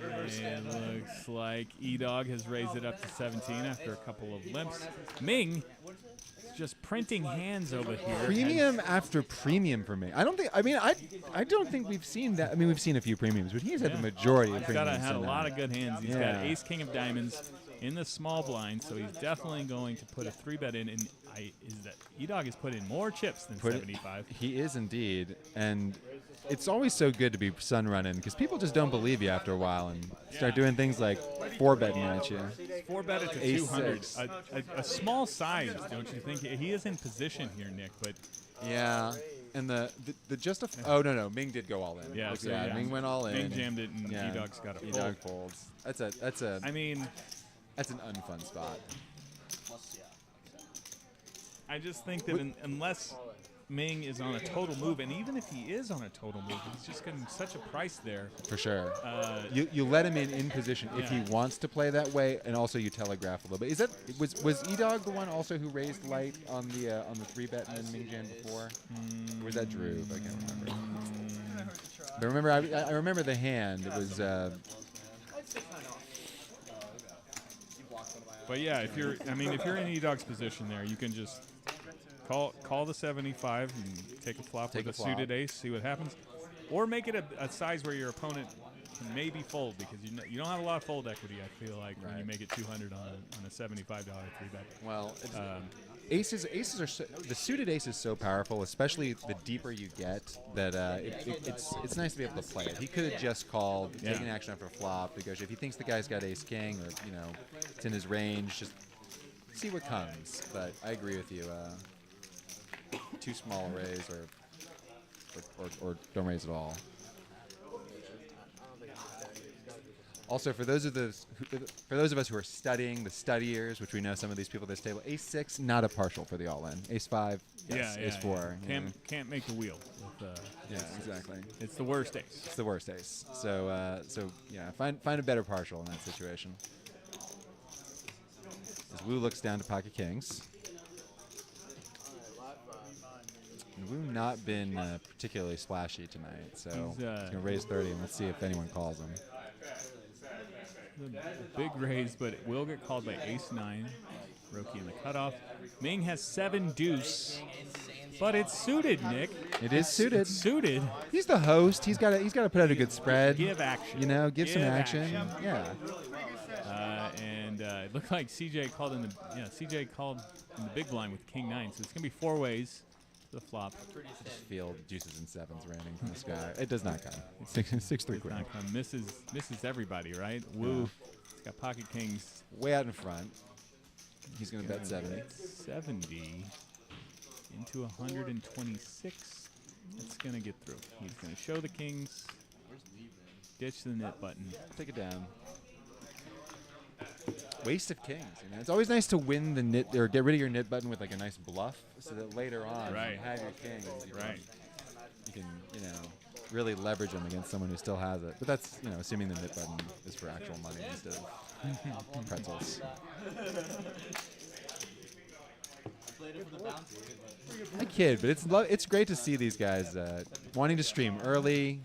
S2: it looks like E-Dog has raised it up to 17 after a couple of limps. Ming is just printing hands over here.
S1: Premium after premium for me. I don't think we've seen that. I mean, we've seen a few premiums, but he's had the majority of
S2: He's had
S1: premiums.
S2: a lot of good hands. He's got
S1: Yeah.
S2: Ace King of Diamonds in the small blind, so he's definitely going to put a 3-bet in. And E-Dog has put in more chips than 75.
S1: He is indeed, and it's always so good to be sun running because people just don't believe you after a while and start doing things like 4-betting at you.
S2: 4-bet it to
S1: Ace
S2: 200.
S1: six.
S2: A small size, don't you think? He is in position here, Nick, but
S1: Yeah, and the oh no, Ming did go all in.
S2: Yeah, so yeah.
S1: Ming went all in.
S2: Ming jammed it, and
S1: Yeah.
S2: E-Dog's got a fold.
S1: E-Dog folds. That's
S2: I mean,
S1: an unfun spot.
S2: I just think that unless Ming is on a total move, and even if he is on a total move, he's just getting such a price there.
S1: For sure.
S2: You
S1: You let him in position if he
S2: Yeah.
S1: wants to play that way, and also you telegraph a little bit. Was E-Dog the one also who raised light on the 3-bet and then Ming Jam before? Or was that Drew? I can't remember. But remember, I remember the hand. It was
S2: But yeah, if you're in E-Dog's position there, you can just call the 75 and take a flop
S1: Take
S2: with
S1: a
S2: a suited
S1: flop.
S2: ace, see what happens, or make it a size where your opponent can maybe fold because you don't have a lot of fold equity. I feel like when you make it 200 on a $75 3-bet.
S1: well. Aces are the suited ace is so powerful, especially the deeper you get. That it's nice to be able to play it. He could have just called, taken action after a flop, negotiate. If he thinks the guy's got ace king or it's in his range, just see what comes. But I agree with you. Too small a raise or don't raise at all. Also, for those of us who are studying, the studiers, which we know some of these people at this table, ace 6 not a partial for the all-in. Ace 5, yes. Ace 4.
S2: Can't make the wheel. With,
S1: Yeah, exactly.
S2: it's the worst ace.
S1: It's the worst ace. So yeah, find a better partial in that situation. As Wu looks down to pocket kings. And Wu not been particularly splashy tonight, so he's going to raise 30, and let's see if anyone calls him.
S2: Big raise, but it will get called by ace 9. Roki in the cutoff. Ming has 7 deuce, but it's suited, Nick.
S1: It is suited.
S2: It's suited.
S1: He's the host. He's got to put out a good spread.
S2: Give action.
S1: Give some action. Yeah.
S2: And it looked like CJ called in the big blind with king 9, so it's gonna be 4 ways to the flop.
S1: Just feel deuces and sevens raining from the sky. It does not come. It's 6-3 queen.
S2: Not come. Misses everybody, right? Woo. He's got pocket kings.
S1: Way out in front. He's going to bet 70.
S2: 70 into 126. It's going to get through. He's going to show the kings. Ditch the knit button.
S1: Take it down. Waste of kings. It's always nice to win the knit or get rid of your knit button with like a nice bluff, so that later on when you have your kings. You can really leverage them against someone who still has it. But that's assuming the knit button is for actual money instead of pretzels.
S4: played it for the bounty, but
S1: I kid, but it's great to see these guys wanting to stream early,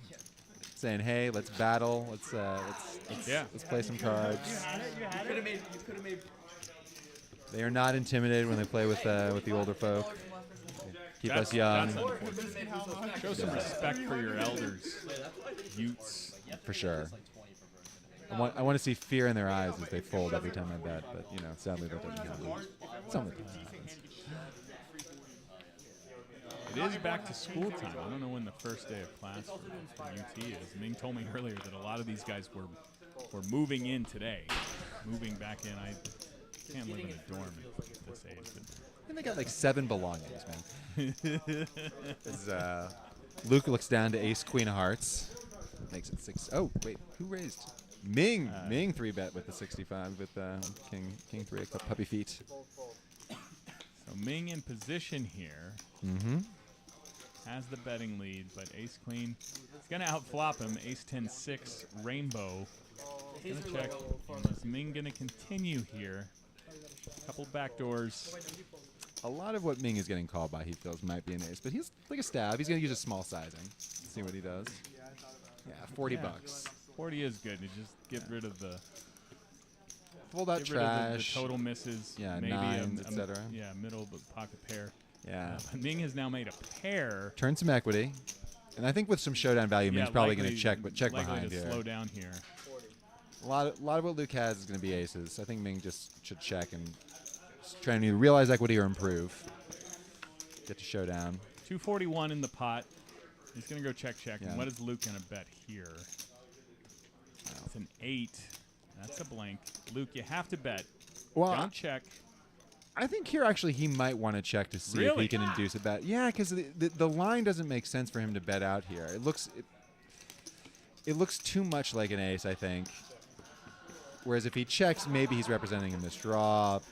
S1: saying, "Hey, let's battle. Let's play some cards."
S4: you could have made.
S1: They are not intimidated when they play with the older folk. Keep us young,
S2: That's unfortunate. Show some respect for your elders, Utes.
S1: for sure. I want to see fear in their eyes as they fold every time I bet, but sadly that doesn't happen. Something happens.
S2: It is back to school time. I don't know when the first day of class for UT is. Ming told me earlier that a lot of these guys were moving in today, moving back in. I can't live in a dorm at this age. But
S1: I think they got like 7 belongings, man. As, Luke looks down to Ace Queen of Hearts, makes it 6. Oh wait, who raised? Ming 3-bet with the 65 with King 3 puppy feet.
S2: So Ming in position here.
S1: Mm-hmm.
S2: Has the betting lead, but Ace Queen is going to outflop him. Ace 10-6 Rainbow. Gonna check. Is Ming going to continue here? Couple backdoors.
S1: A lot of what Ming is getting called by, he feels, might be an ace, but he's like a stab. He's going to use a small sizing. See what he does. Yeah, 40 bucks.
S2: 40 is good. You just get rid of the
S1: Fold out
S2: get rid of
S1: trash.
S2: the total misses.
S1: Yeah,
S2: maybe
S1: nines, etc.
S2: Yeah, middle of the pocket pair.
S1: Yeah.
S2: But Ming has now made a pair.
S1: Turn some equity. And I think with some showdown value, Ming's probably going to check
S2: likely
S1: behind
S2: to
S1: here.
S2: slow down here.
S1: A lot of what Luke has is going to be aces. I think Ming just should check and try to either realize equity or improve. Get to showdown.
S2: 241 in the pot. He's going to go check.
S1: Yeah.
S2: And what is Luke going to bet here? It's an 8. That's a blank. Luke, you have to bet.
S1: Well,
S2: Don't check.
S1: I think here actually he might want to check to see if
S2: Really?
S1: he can induce a bet. Yeah, because the line doesn't make sense for him to bet out here. It looks too much like an ace, I think. Whereas if he checks, maybe he's representing a misdraw.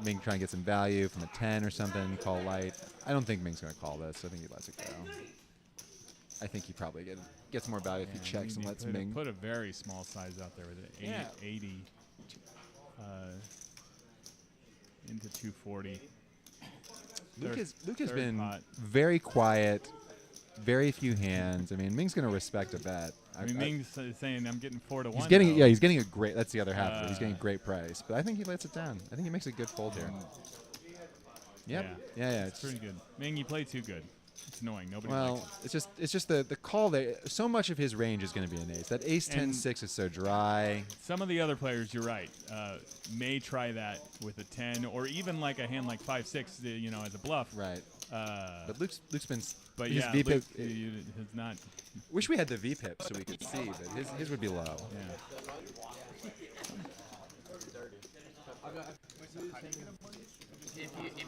S1: Ming try and get some value from a 10 or something, call light. I don't think Ming's going to call this. I think he lets it go. I think he probably gets more value if he checks and lets Ming.
S2: Put a very small size out there with an 80 into 240.
S1: Luke has
S2: third
S1: been
S2: pot.
S1: very quiet, very few hands. I mean, Ming's going to respect a bet.
S2: I mean, Ming's saying I'm getting 4 to 1.
S1: He's getting
S2: though.
S1: he's getting a great. That's the other half of it. He's getting a great price, but I think he lets it down. I think he makes a good fold here. Yep. Yeah.
S2: It's pretty good. Ming, you play too good. It's annoying. Nobody
S1: Well,
S2: likes it.
S1: it's just the call there. So much of his range is going to be an ace. That ace 10-6 is so dry.
S2: Some of the other players, you're right, may try that with a 10 or even like a hand like 5-6, as a bluff.
S1: Right.
S2: But
S1: But Luke's been.
S2: but
S1: his
S2: yeah,
S1: VPIP
S2: Luke has not.
S1: Wish we had the VPIP so we could see, but his would be low.
S2: Yeah.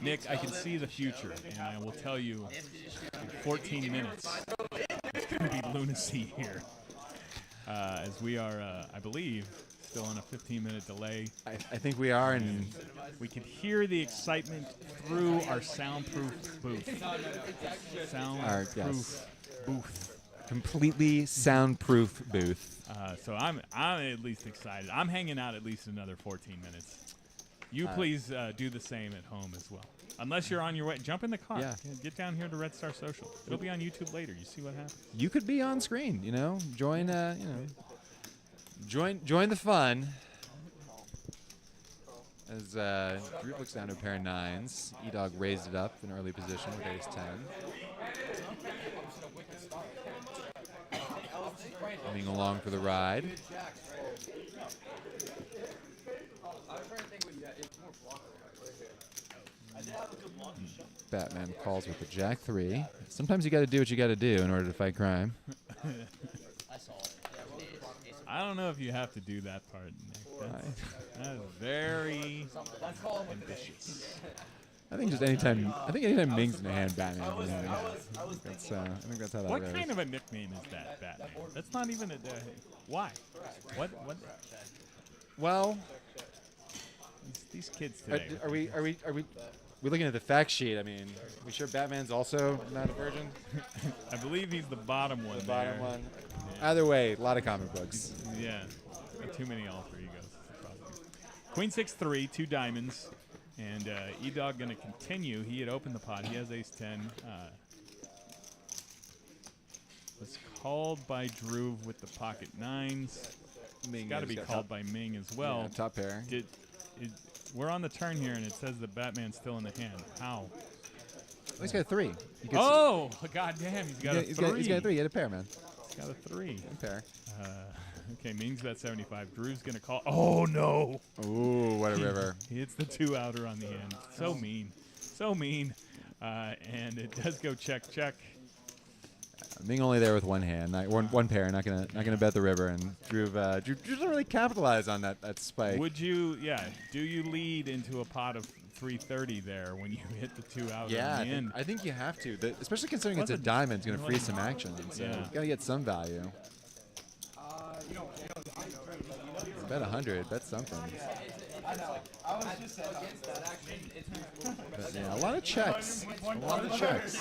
S2: Nick, I can see the future, and I will tell you, in 14 minutes, it's going to be lunacy here, as we are, I believe, still on a 15-minute delay.
S1: I think we are, and
S2: We can hear the excitement through our soundproof booth. Soundproof booth.
S1: completely soundproof booth.
S2: So I'm at least excited. I'm hanging out at least another 14 minutes. You please do the same at home as well. Unless you're on your way, jump in the car.
S1: Yeah.
S2: Get down here to Red Star Social. It'll be on YouTube later. You see what happens.
S1: You could be on screen, join, join the fun. As Drew looks down to a pair of 9s, E-Dog raised it up in early position with ace 10. Coming along for the ride. Batman calls with the Jack 3. Sometimes you got to do what you got to do in order to fight crime.
S4: I saw it.
S2: I don't know if you have to do that part, Nick. That is very ambitious.
S1: I think just anytime Ming's in a hand, Batman. I think that's how that
S2: What
S1: goes.
S2: kind of a nickname is that, Batman? That's not even a. Why? What?
S1: Well,
S2: These kids today.
S1: are we looking at the fact sheet? I mean, we sure Batman's also not a virgin?
S2: I believe he's the bottom one.
S1: The bottom
S2: there.
S1: one.
S2: Yeah.
S1: Either way, a lot of comic books.
S2: Yeah. Too many alter egos. Queen 6-3, 2 diamonds. And E-Dog going to continue. He had opened the pot. He has ace-10. Was called by Droove with the pocket nines.
S1: Ming
S2: Got to be called by Ming as well.
S1: Yeah, top pair.
S2: We're on the turn here, and it says the Batman's still in the hand. How?
S1: Oh, he's got a 3.
S2: Oh, goddamn! He's got a 3.
S1: He's got a 3. He had a pair, man.
S2: He's got a 3.
S1: A pair.
S2: Okay, Ming's bet 75. Drew's gonna call. Oh no!
S1: Ooh, what a river.
S2: He hits the 2-outer on the end. So mean, so mean. And it does go check, check.
S1: Ming only there with one hand, one pair. Not gonna bet the river, and Drew doesn't really capitalize on that spike.
S2: Would you? Yeah. Do you lead into a pot of 330 there when you hit the 2-outer
S1: Yeah,
S2: on the end?
S1: I think you have to, especially considering it's a
S2: Wasn't-
S1: diamond. It's gonna freeze some action, so
S2: Yeah.
S1: you gotta get some value. Bet 100. Bet something. But, yeah, a lot of checks. A lot of checks.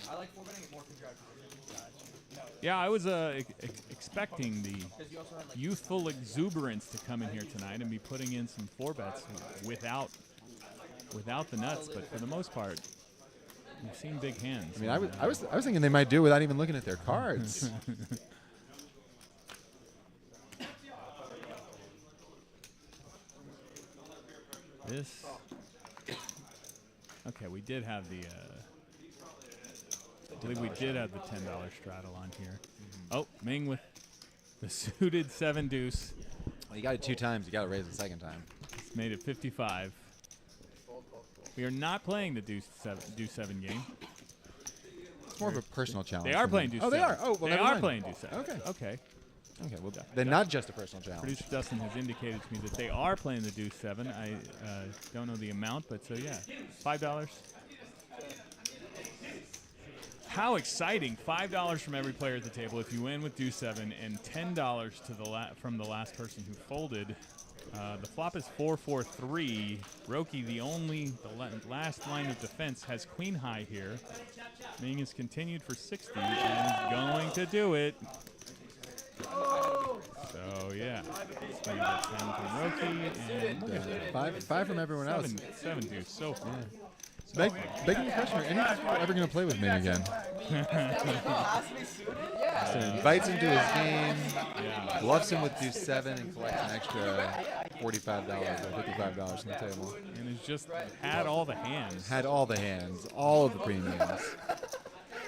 S3: I like formatting it more contractual.
S2: Yeah, I was expecting the youthful exuberance to come in here tonight and be putting in some 4-bets without the nuts, but for the most part, we've seen big hands.
S1: I mean, I was thinking they might do it without even looking at their cards.
S2: This. Okay, we did have the. I believe we did have the $10 straddle on here. Oh, Ming with the suited 7 deuce.
S1: Well, you got it 2 times. You got to raise the second time.
S2: It's made it 55. We are not playing the deuce 7 game.
S1: It's more of a personal challenge.
S2: They are
S1: for
S2: playing
S1: me.
S2: deuce 7.
S1: Oh, they are. Oh, well,
S2: they
S1: never
S2: are
S1: mind.
S2: playing deuce 7.
S1: Okay.
S2: Okay.
S1: Okay. Well, then not just a personal challenge.
S2: Producer Dustin has indicated to me that they are playing the deuce 7. I don't know the amount, but so yeah, $5. How exciting! $5 from every player at the table if you win with deuce 7, and $10 to from the last person who folded. The flop is 4-4-3. Roki, the last line of defense, has queen high here. Ming has continued for 60 and is going to do it. So yeah, it's going to get 10 from Roki and look at that.
S1: Five from everyone else.
S2: 7 deuce. So far.
S1: Begging the question, are any of these people ever going to play with Ming again? So invites him to his game, bluffs him with deuce 7, and collects an extra $45 or $55 from the table.
S2: And has just had all the hands.
S1: Had all the hands, all of the premiums.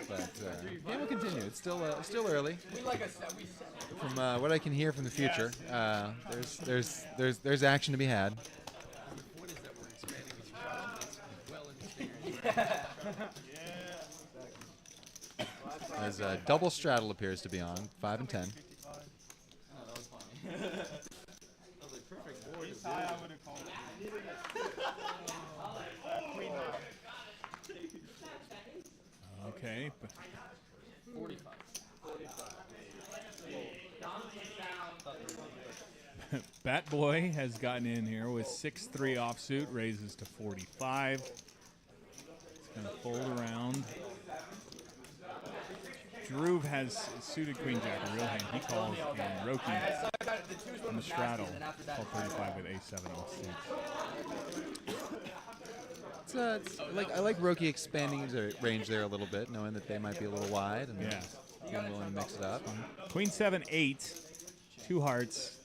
S1: But game will continue. It's still early. From what I can hear from the future, there's action to be had. As double straddle appears to be on, 5 and 10.
S2: Okay.
S3: 45.
S2: Bat Boy has gotten in here with 6-3 offsuit, raises to 45. It's going to fold around. Droove has suited queen jack, a real hand. He calls, and Roki on the straddle, called 35 with a7 offsuit.
S1: I like Roki expanding his range there a little bit, knowing that they might be a little wide and being willing to mix it up.
S2: Queen 7-8, 2 hearts.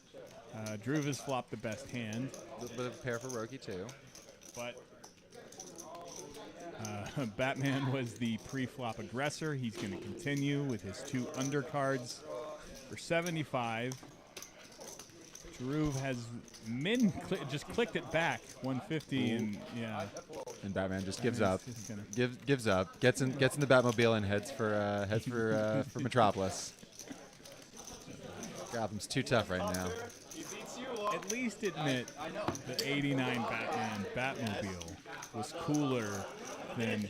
S2: Droove has flopped the best hand.
S1: A little bit of a pair for Roki too.
S2: But Batman was the pre-flop aggressor. He's going to continue with his 2 undercards for 75. Droove has just clicked it back 150 and
S1: And Batman just gives up.
S2: He's gonna-
S1: Gives up. Gets in the Batmobile and heads for Metropolis. Gotham's too tough right now.
S2: at least admit the 89 Batmobile was cooler than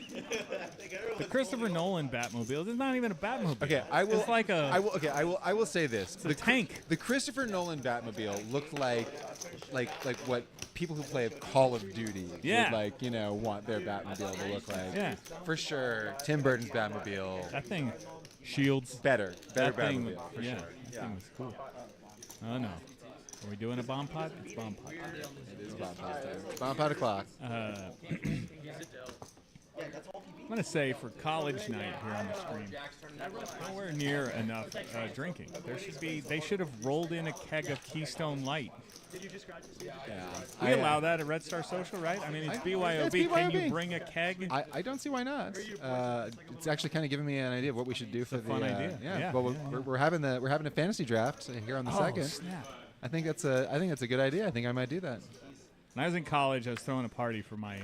S2: the Christopher Nolan Batmobile. It's not even a Batmobile.
S1: Okay, I will.
S2: It's like a.
S1: I will say this:
S2: It's a tank.
S1: The Christopher Nolan Batmobile looked like what people who play Call of Duty would want their Batmobile to look like.
S2: Yeah.
S1: For sure. Tim Burton's Batmobile.
S2: That thing, shields.
S1: Better
S2: That thing,
S1: Batmobile for
S2: yeah,
S1: sure.
S2: that thing was cool. Oh no. Are we doing a bomb pot? It's bomb pot.
S1: It is bomb pot time. Bomb pot o'clock.
S2: I'm going to say for college night here on the stream, nowhere near enough drinking. They should have rolled in a keg of Keystone Light.
S1: Yeah.
S2: We allow that at Red Star Social, right? I mean, it's BYOB.
S1: it's
S2: Can you
S1: BYOB.
S2: bring a keg?
S1: I don't see why not. It's actually kind of giving me an idea of what we should do for
S2: a fun idea.
S1: Yeah.
S2: Yeah,
S1: Well,
S2: yeah,
S1: we're having a fantasy draft here on the second.
S2: Snap.
S1: I think that's a good idea. I think I might do that.
S2: When I was in college, I was throwing a party for my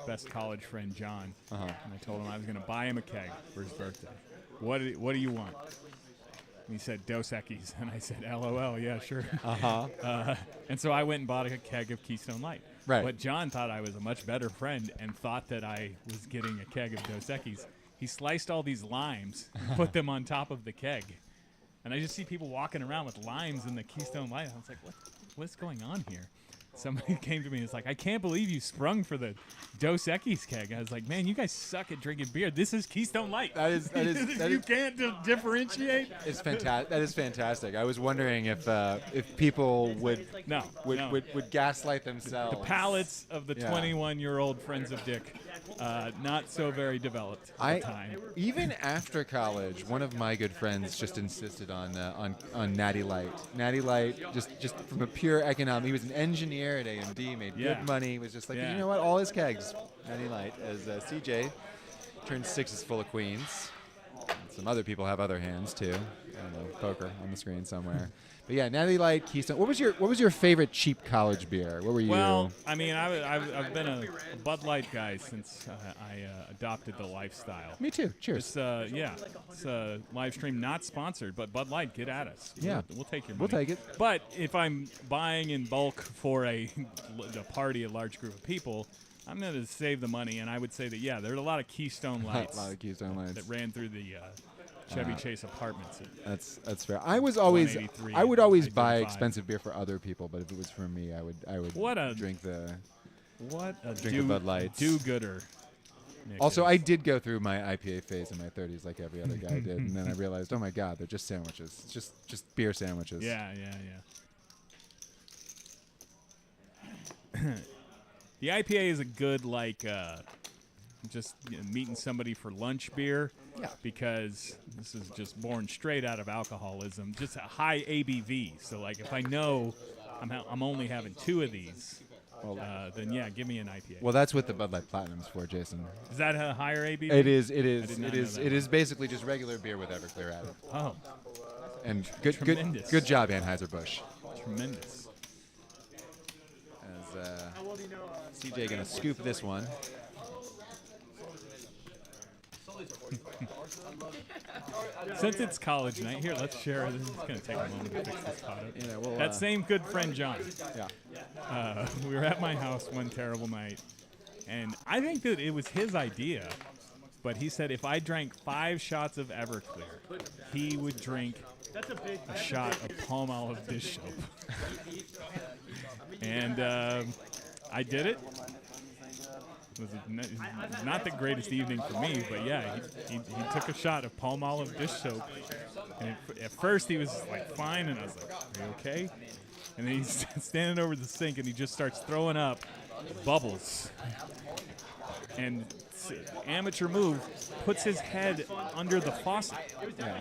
S2: best college friend, John.
S1: Uh-huh.
S2: And I told him I was going to buy him a keg for his birthday. What do you want? And he said, Dos Equis. And I said, LOL, yeah, sure.
S1: Uh-huh.
S2: And so I went and bought a keg of Keystone Light.
S1: Right.
S2: But John thought I was a much better friend and thought that I was getting a keg of Dos Equis. He sliced all these limes and put them on top of the keg. And I just see people walking around with limes in the Keystone Light. I was like, what's going on here? Somebody came to me and was like, I can't believe you sprung for the Dos Equis keg. I was like, man, you guys suck at drinking beer. This is Keystone Light.
S1: That is
S2: You can't differentiate.
S1: It's fantastic. That is fantastic. I was wondering if people would
S2: No.
S1: would gaslight themselves.
S2: The palates of the
S1: Yeah.
S2: 21-year-old friends of Dick, not so very developed at the time.
S1: Even after college, one of my good friends just insisted on Natty Light. Natty Light, just from a pure economic. He was an engineer at AMD, made
S2: Yeah.
S1: good money. Was just like,
S2: Yeah.
S1: you know what? All his kegs, Natty Light. As CJ turned 6 is full of queens. And some other people have other hands too. I don't know, poker on the screen somewhere. But yeah, Natty Light, Keystone. What was your favorite cheap college beer? What were you?
S2: Well, I mean, I've been a Bud Light guy since I adopted the lifestyle.
S1: Me too. Cheers.
S2: It's live stream not sponsored, but Bud Light, get at us.
S1: Yeah.
S2: We'll take your money.
S1: We'll take it.
S2: But if I'm buying in bulk for a party, a large group of people, I'm going to save the money, and I would say that there are a lot of Keystone Lights
S1: A lot of Keystone Lights.
S2: that ran through the Chevy Chase apartments.
S1: That's fair. I would always
S2: 183
S1: buy
S2: and
S1: expensive beer for other people, but if it was for me, I would
S2: What a-
S1: drink the.
S2: What a
S1: Drink the Bud Lights.
S2: do-gooder. Nick
S1: Also,
S2: is.
S1: I did go through my IPA phase in my 30s, like every other guy did, and then I realized, oh my God, they're just sandwiches. It's just beer sandwiches.
S2: Yeah. The IPA is a good, meeting somebody for lunch beer.
S1: Yeah.
S2: Because this is just born straight out of alcoholism. Just a high ABV. So, if I know I'm only having 2 of these, then give me an IPA.
S1: Well, that's what the Bud Light Platinum's for, Jason.
S2: Is that a higher ABV?
S1: It is.
S2: did not know that.
S1: It is basically just regular beer with Everclear added.
S2: Oh,
S1: And good
S2: Tremendous.
S1: good job, Anheuser-Busch.
S2: tremendous.
S1: As CJ gonna scoop this one.
S2: Since it's college night, here, let's share. This is going to take a moment to fix this pot up.
S1: Yeah, well,
S2: That same good friend, John.
S1: yeah.
S2: We were at my house one terrible night, and I think that it was his idea, but he said if I drank 5 shots of Everclear, he would drink a shot of Palmolive dish soap. And I did it. It was not the greatest evening for me, but he took a shot of Palmolive dish soap. And at first he was fine, and I was like, are you okay? And then he's standing over the sink, and he just starts throwing up bubbles. And amateur move, puts his head under the faucet.
S1: Yeah.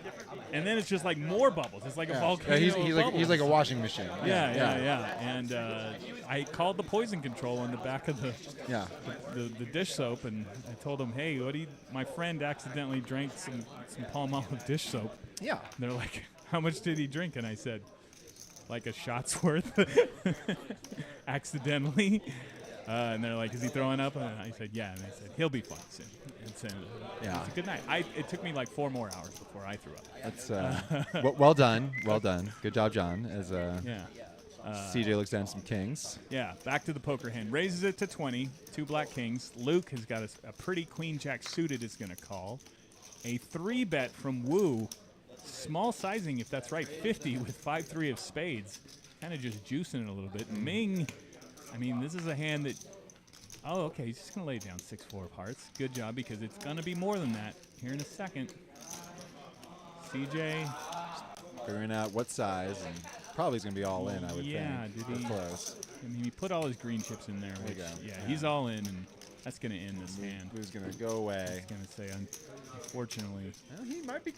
S2: And then it's just more bubbles. It's like a volcano
S1: he's
S2: of
S1: like
S2: bubbles.
S1: a washing machine.
S2: Yeah. And I called the poison control on the back of the dish soap, and I told him, hey, my friend accidentally drank some Palmolive dish soap.
S1: Yeah.
S2: And they're like, how much did he drink? And I said, like a shot's worth, accidentally. And they're like, is he throwing up? And I said, yeah. And I said, he'll be fine soon. And so it was a good night. It took me 4 more hours before I threw up.
S1: That's well done. Well done. Good job, John. As CJ looks down some kings.
S2: Yeah, back to the poker hand. Raises it to 20, 2 black kings. Luke has got a pretty queen jack suited is going to call. A 3-bet from Wu. Small sizing, if that's right, 50 with 5-3 of spades. Kind of just juicing it a little bit. Ming, I mean, this is a hand that, okay, he's just going to lay down 6-4 of hearts. Good job, because it's going to be more than that here in a second. CJ.
S1: Figuring out what size. probably is going to be all in, I would
S2: Yeah,
S1: think.
S2: did he-
S1: Or close.
S2: I mean, he put all his green chips in there.
S1: There you
S2: Which,
S1: go.
S2: yeah,
S1: Yeah.
S2: he's all in, and that's going to end this hand.
S1: Who's going to go away?
S2: I was going to say, unfortunately.
S1: Well, he might be.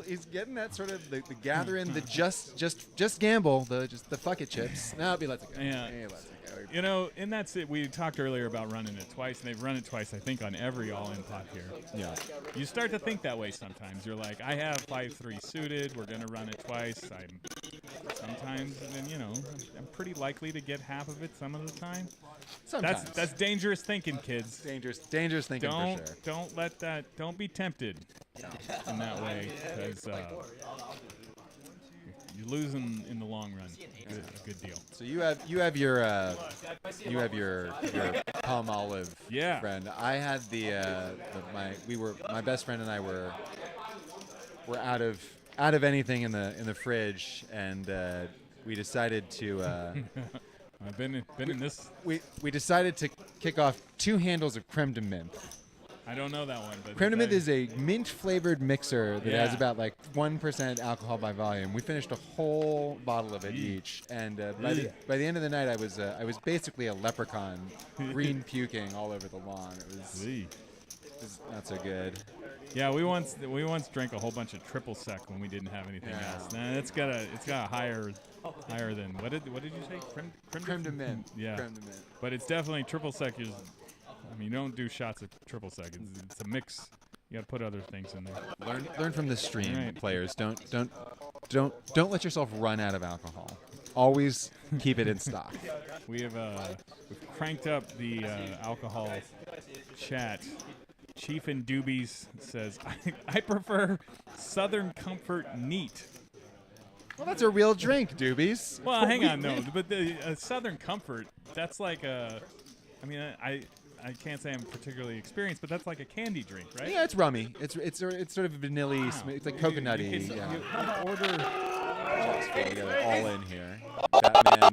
S1: He's getting that sort of the gathering, the just gamble, the fuck it chips. Now be let's go.
S2: Yeah.
S1: Hey, let's go.
S2: You know, and that's it. We talked earlier about running it twice, and they've run it twice, I think, on every all-in pot here.
S1: Yeah.
S2: You start to think that way sometimes. You're like, I have 5-3 suited. We're going to run it twice. Sometimes, and you know, I'm pretty likely to get half of it some of the time.
S1: Sometimes.
S2: That's dangerous thinking, kids.
S1: Dangerous thinking for sure.
S2: Don't let that. Don't be tempted in that way, because you lose in the long run. A good deal.
S1: So you have your palm olive
S2: Yeah.
S1: friend. I had my best friend and I were out of anything in the fridge, and we decided to
S2: I've been in this.
S1: we decided to kick off 2 handles of creme de menthe.
S2: I don't know that one, but
S1: Creme de menthe is a mint flavored mixer that has
S2: Yeah.
S1: about like 1% alcohol by volume. We finished a whole bottle of it each, and by the end of the night, I was basically a leprechaun, green puking all over the lawn. It was not so good.
S2: Yeah, we once drank a whole bunch of triple sec when we didn't have anything
S1: Yeah.
S2: else. Nah, it's got a higher than what did you say?
S1: Creme de menthe.
S2: Yeah.
S1: Creme de menthe.
S2: But it's definitely triple sec is. I mean, you don't do shots of triple sec. It's a mix. You got to put other things in there.
S1: Learn from the stream,
S2: Right.
S1: players. Don't let yourself run out of alcohol. Always keep it in stock.
S2: We've cranked up the alcohol chat. Chief and Doobies says, I prefer Southern Comfort neat.
S1: Well, that's a real drink, doobies.
S2: Well, hang on, no. But the Southern Comfort, that's like a, I mean, I can't say I'm particularly experienced, but that's like a candy drink, right?
S1: Yeah, it's rummy. It's sort of vanilla-y. It's like coconutty.
S2: You
S1: Yeah.
S2: order.
S1: We got it all in here. Batman.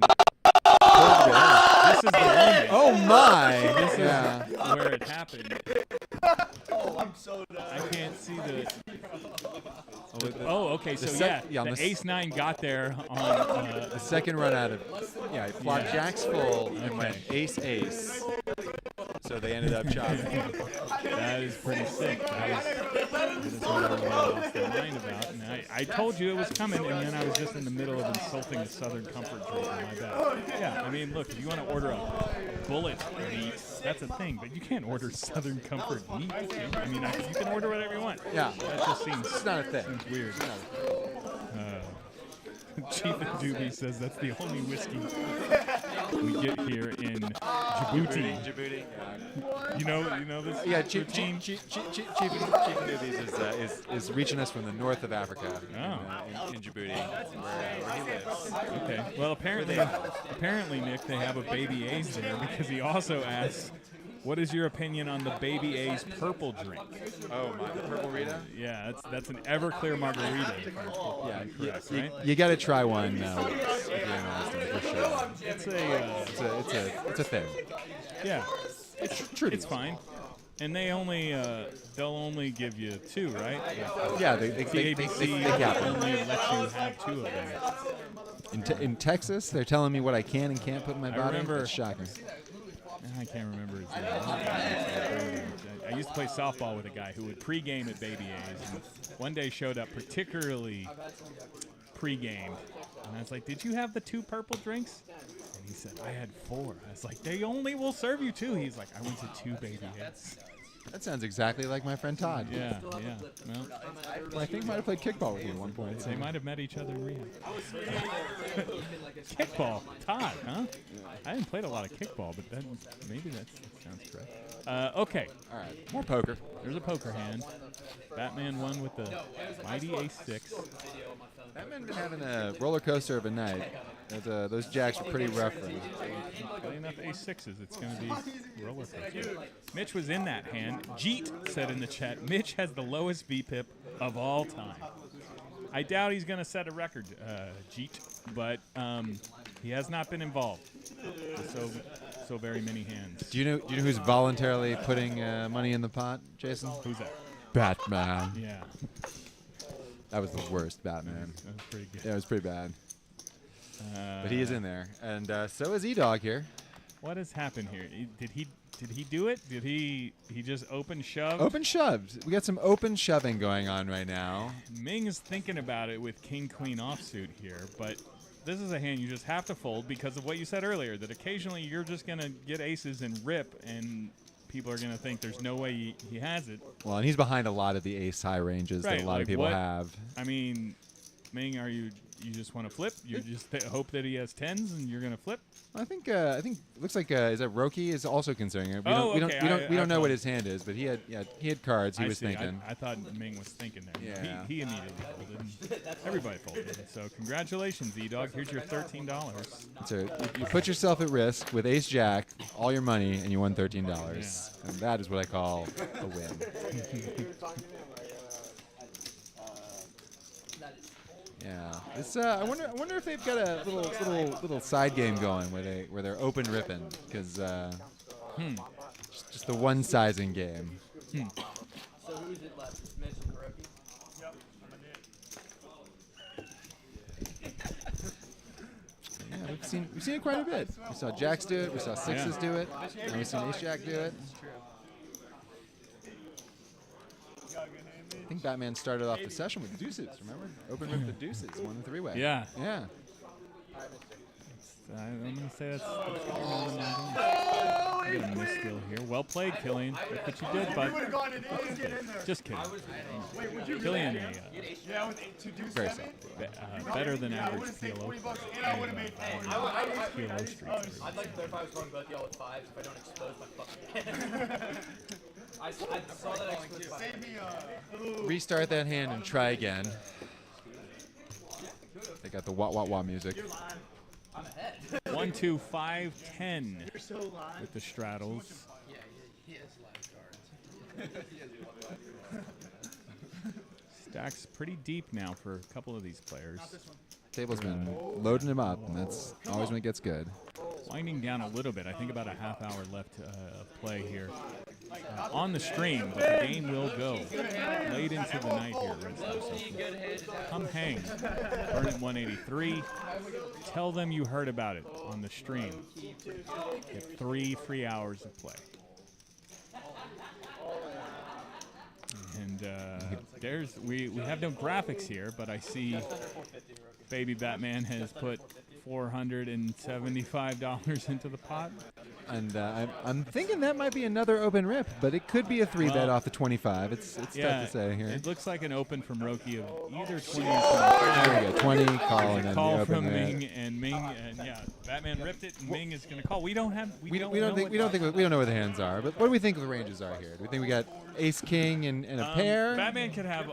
S2: This is the moment.
S1: Oh my!
S2: This is
S1: Yeah.
S2: where it happened.
S4: Oh, I'm so done.
S2: I can't see the. Oh, okay. So
S1: yeah, on
S2: the
S1: the
S2: Ace 9 got there on.
S1: The second run out of he flopped
S2: Yeah.
S1: jacks full and
S2: Okay.
S1: went ace. So they ended up chopping.
S2: That is pretty sick. That is what everyone lost their mind about. And I told you it was coming, and then I was just in the middle of insulting the Southern Comfort drink. My bad. Yeah, I mean, look, if you want to order a bullet meat, that's a thing, but you can't order Southern Comfort meat. I mean, you can order whatever you want.
S1: Yeah.
S2: That just seems
S1: It's not a thing.
S2: weird. Chief and Doobie says that's the only whiskey we get here in Djibouti. You know this
S1: Yeah, Chief
S2: routine?
S1: Newbies is reaching us from the north of Africa in Djibouti, where he lives.
S2: Okay. Well, apparently, Nick, they have a Baby A's there because he also asks, "What is your opinion on the Baby A's purple drink?"
S1: Oh my, the purple Rita.
S2: Yeah, that's an Everclear margarita.
S1: Yeah,
S2: Correct, right?
S1: you got to try one if you're in Austin for sure. It's a thing.
S2: Yeah,
S1: It's true.
S2: it's fine. And they'll only give you 2, right?
S1: Yeah, they
S2: The ABC
S1: cap it.
S2: only lets you have 2 of them.
S1: In Texas, they're telling me what I can and can't put in my body.
S2: remember-
S1: It's shocking.
S2: I can't remember his name. I used to play softball with a guy who would pregame at Baby A's, and one day showed up particularly pregamed, and I was like, "Did you have the 2 purple drinks?" And he said, "I had 4." I was like, "They only will serve you 2." He's like, "I went to 2 Baby A's."
S1: That sounds exactly like my friend Todd.
S2: Yeah. Well,
S1: Who I think might have played kickball with you at one point.
S2: they might have met each other in rehab. Kickball, Todd, huh? I haven't played a lot of kickball, but maybe that sounds correct. Okay.
S1: All right, more poker.
S2: There's a poker hand. Batman won with the mighty ace-6.
S1: Batman been having a roller coaster of a night. Those jacks were pretty rough for him.
S2: Play enough ace-6s, it's going to be roller coaster. Mitch was in that hand. Jeet said in the chat, Mitch has the lowest VPIP of all time. I doubt he's going to set a record, Jeet, but he has not been involved with so very many hands.
S1: Do you know who's voluntarily putting money in the pot, Jason?
S2: Who's that?
S1: Batman.
S2: Yeah,
S1: That was the worst Batman.
S2: that was pretty good.
S1: Yeah, it was pretty bad. But he is in there, and so is E-Dog here.
S2: What has happened here? Did he do it? Did he just open shove?
S1: Open shoved. We got some open shoving going on right now.
S2: Ming is thinking about it with king queen offsuit here, but this is a hand you just have to fold because of what you said earlier, that occasionally you're just going to get aces and rip, and people are going to think there's no way he has it.
S1: Well, and he's behind a lot of the ace-high ranges that a lot of people have.
S2: I mean, Ming, you just want to flip? You just hope that he has tens and you're going to flip?
S1: I think it looks like is that Roki is also considering it. We don't know what his hand is, but he had cards. He was thinking.
S2: I thought Ming was thinking there.
S1: Yeah.
S2: He immediately folded. Everybody folded. So congratulations, E-Dog. Here's your $13.
S1: So you put yourself at risk with Ace Jack, all your money, and you won $13.
S2: Yeah.
S1: And that is what I call a win. Yeah, it's. I wonder if they've got a little side game going where they're open ripping because just the one sizing game.
S3: So who's it left? Mitch and Rookie?
S5: Yep.
S1: Yeah, we've seen it quite a bit. We saw Jacks do it. We saw sixes do it. And we've seen Ace Jack do it. I think Batman started off the session with deuces, remember? Open rip the deuces, won the three-way.
S2: Yeah.
S1: Yeah.
S2: I'm going to say that's I got a miss still here. Well played, Killian. Look what you did, bud. Just kidding. Killian,
S5: Yeah, with 2 deuces.
S1: Very solid.
S2: better than average PLO.
S5: And I would have made 4.
S2: PLO streets.
S3: I'd like to clarify I was going both y'all with 5s if I don't expose my fucking hand. I saw that I exposed my
S5: Save me a little.
S1: Restart that hand and try again. They got the wah music.
S3: I'm ahead.
S2: 1, 2, 5, 10
S5: You're so live.
S2: with the straddles.
S3: Yeah, he has live cards.
S2: Stack's pretty deep now for a couple of these players.
S1: Table's been loading him up, and that's always when it gets good.
S2: Winding down a little bit. I think about a half hour left of play here. On the stream, but the game will go late into the night here. Come hang. Burn at 183. Tell them you heard about it on the stream. Get 3 free hours of play. And we have no graphics here, but I see Baby Batman has put $475 into the pot.
S1: And I'm thinking that might be another open rip, but it could be a 3-bet off the 25. It's tough to say here.
S2: It looks like an open from Roki of either 20 or 25.
S1: There we go, 20, call, and then
S2: Call
S1: the open
S2: from
S1: rip.
S2: Ming, and yeah, Batman ripped it, and Ming is going to call. We don't know
S1: where the hands are, but what do we think the ranges are here? Do we think we got Ace King and a pair?
S2: Batman could have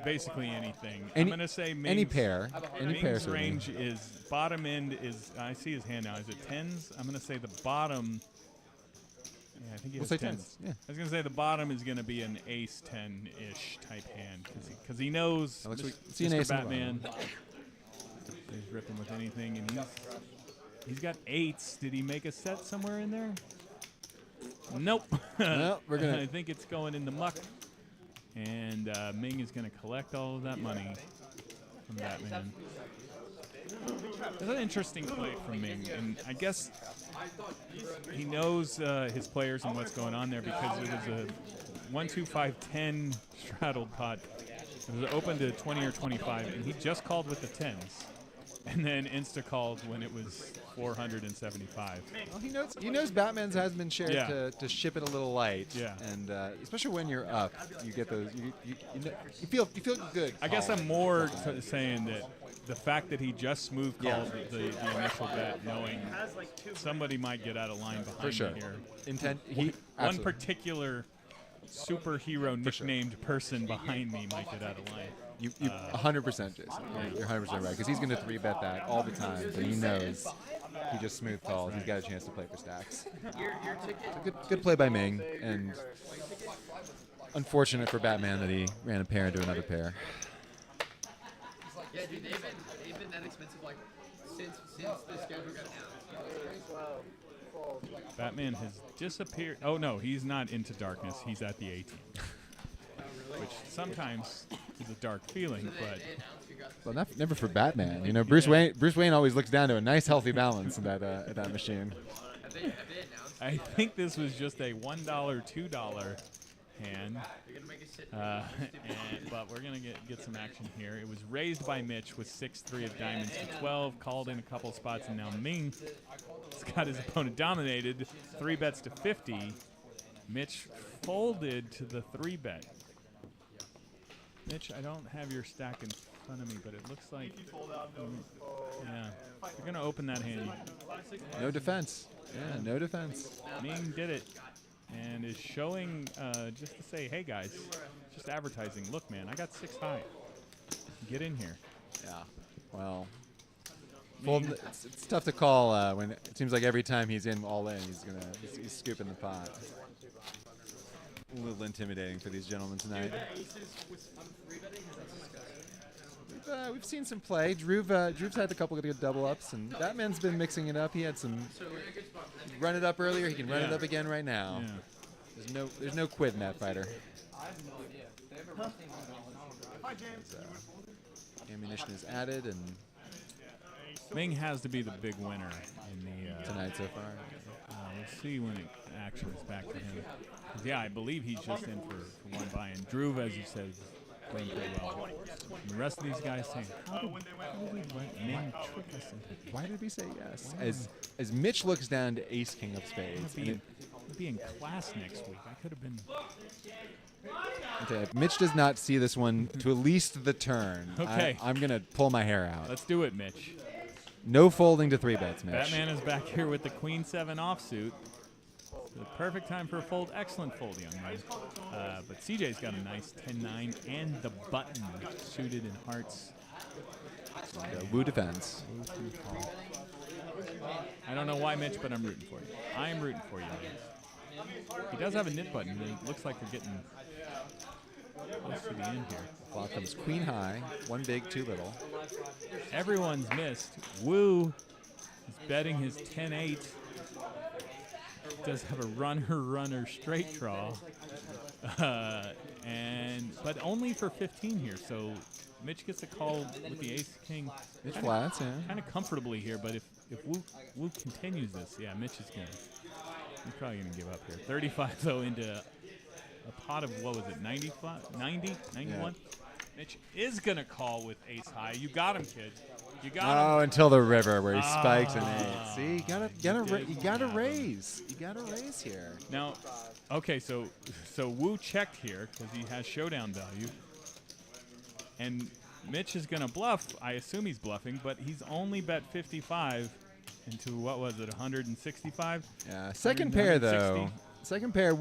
S2: basically anything. I'm
S1: Any-
S2: going to say Ming's,
S1: any pair,
S2: Ming's
S1: certainly.
S2: range is bottom end is. I see his hand now. Is it tens? I'm going to say the bottom. Yeah, I think he
S1: We'll
S2: has
S1: say
S2: tens.
S1: tens, yeah.
S2: I was going to say the bottom is going to be an ace 10-ish type hand because he knows
S1: That looks like-
S2: Mr.
S1: see an ace on the
S2: Batman. He's ripping with anything, and he's got eights. Did he make a set somewhere in there? Nope.
S1: Well, we're gonna.
S2: I think it's going in the muck, and Ming is going to collect all of that money from Batman. It's an interesting play from Ming, and I guess he knows his players and what's going on there because it was a 1, 2, 5, 10 straddled pot. It was open to 20 or 25, and he just called with the tens, and then insta-called when it was 475.
S1: Well, he knows Batman's has been shared
S2: Yeah.
S1: to ship it a little light.
S2: Yeah.
S1: And especially when you're up, you get those. You feel good.
S2: I guess
S1: calling.
S2: I'm more saying that the fact that he just smooth called the initial bet, knowing somebody might get out of line behind
S1: For sure.
S2: me here.
S1: Intent.
S2: One
S1: Absolutely.
S2: particular superhero nicknamed person behind me might get out of line.
S1: You 100%, Jason. You're 100% right because he's going to 3-bet that all the time, but he knows he just smooth calls. He's got a chance to play for stacks. So good play by Ming, and unfortunate for Batman that he ran a pair into another pair.
S3: Yeah, dude, they've been that expensive like since the schedule got announced.
S2: Batman has disappeared. Oh no, he's not into darkness. He's at the 18, which sometimes is a dark feeling, but
S1: Well, never for Batman. You know, Bruce Wayne always looks down to a nice, healthy balance in that machine.
S3: Have they announced?
S2: I think this was just a $1, $2 hand.
S3: They're gonna make us sit.
S2: But we're gonna get some action here. It was raised by Mitch with 6-3 of diamonds to 12, called in a couple spots, and now Ming has got his opponent dominated. 3 bets to 50. Mitch folded to the 3-bet. Mitch, I don't have your stack in front of me, but it looks like yeah. You're gonna open that hand.
S1: No defense. Yeah, no defense.
S2: Ming did it. And is showing just to say, hey guys, just advertising. Look, man, I got 6 high. Get in here.
S1: Yeah. Well, it's tough to call when it seems like every time he's in all in, he's scooping the pot. A little intimidating for these gentlemen tonight. We've seen some play. Drew's had a couple of good double ups, and Batman's been mixing it up. He had some run it up earlier. He can run it up again right now.
S2: Yeah.
S1: There's no quit in that fighter. Ammunition is added, and
S2: Ming has to be the big winner in the
S1: tonight so far.
S2: We'll see when it actually is back to him. 'Cause, yeah, I believe he's just in for one buy. And Drew, as you said, is doing pretty well. And the rest of these guys saying, how did we let Ming trick us into
S1: Why did we say yes? As Mitch looks down to Ace King of Spades.
S2: I'll be in class next week. I could have been.
S1: Okay, Mitch does not see this one to at least the turn.
S2: Okay.
S1: I'm going to pull my hair out.
S2: Let's do it, Mitch.
S1: No folding to 3-bets, Mitch.
S2: Batman is back here with the Queen 7 offsuit. The perfect time for a fold. Excellent fold, young man. But CJ's got a nice 10-9 and the button suited in hearts.
S1: Woo defense.
S2: I don't know why, Mitch, but I'm rooting for you. I'm rooting for you, man. He does have a nip button. It looks like we're getting close to the end here.
S1: Flop comes queen high, 1 big, 2 little.
S2: Everyone's missed. Woo is betting his 10-8. Does have a runner straight draw, but only for 15 here. So Mitch gets a call with the Ace King.
S1: Mitch flats, yeah.
S2: Kind of comfortably here, but if Woo continues this, yeah, Mitch is he's probably gonna give up here. 35 though into a pot of what was it? 95, 90, 91. Yeah. Mitch is gonna call with Ace High. You got him, kid. You got him.
S1: Oh, until the river where he spikes an 8. See, you gotta raise. You gotta raise here.
S2: Now, okay, so Woo checked here because he has showdown value, and Mitch is gonna bluff. I assume he's bluffing, but he's only bet 55 into what was it, 165?
S1: Yeah. Second pair though. Second pair.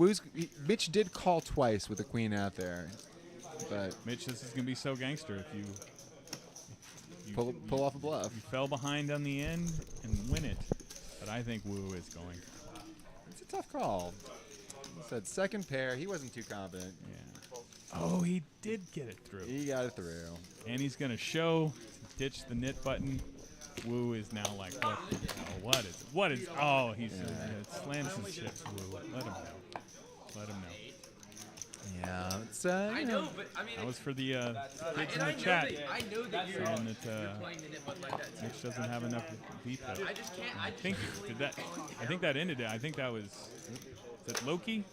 S1: Mitch did call twice with the queen out there, but
S2: Mitch, this is gonna be so gangster if you
S1: pull off a bluff.
S2: You fell behind on the end and win it, but I think Woo is going.
S1: It's a tough call. He said second pair. He wasn't too confident.
S2: Yeah. Oh, he did get it through.
S1: He got it through.
S2: And he's gonna ditch the knit button. Woo is now like, what the hell? What is? Oh, he's slams his chips. Woo, let him know. Let him know.
S1: Yeah, it's
S3: I know, but I mean,
S2: that was for the kids in the chat.
S3: I know that you're
S2: saying
S3: playing the nip button like that.
S2: Mitch doesn't have enough depot.
S3: I just can't.
S2: I think that ended it. I think that was. Is that Loki?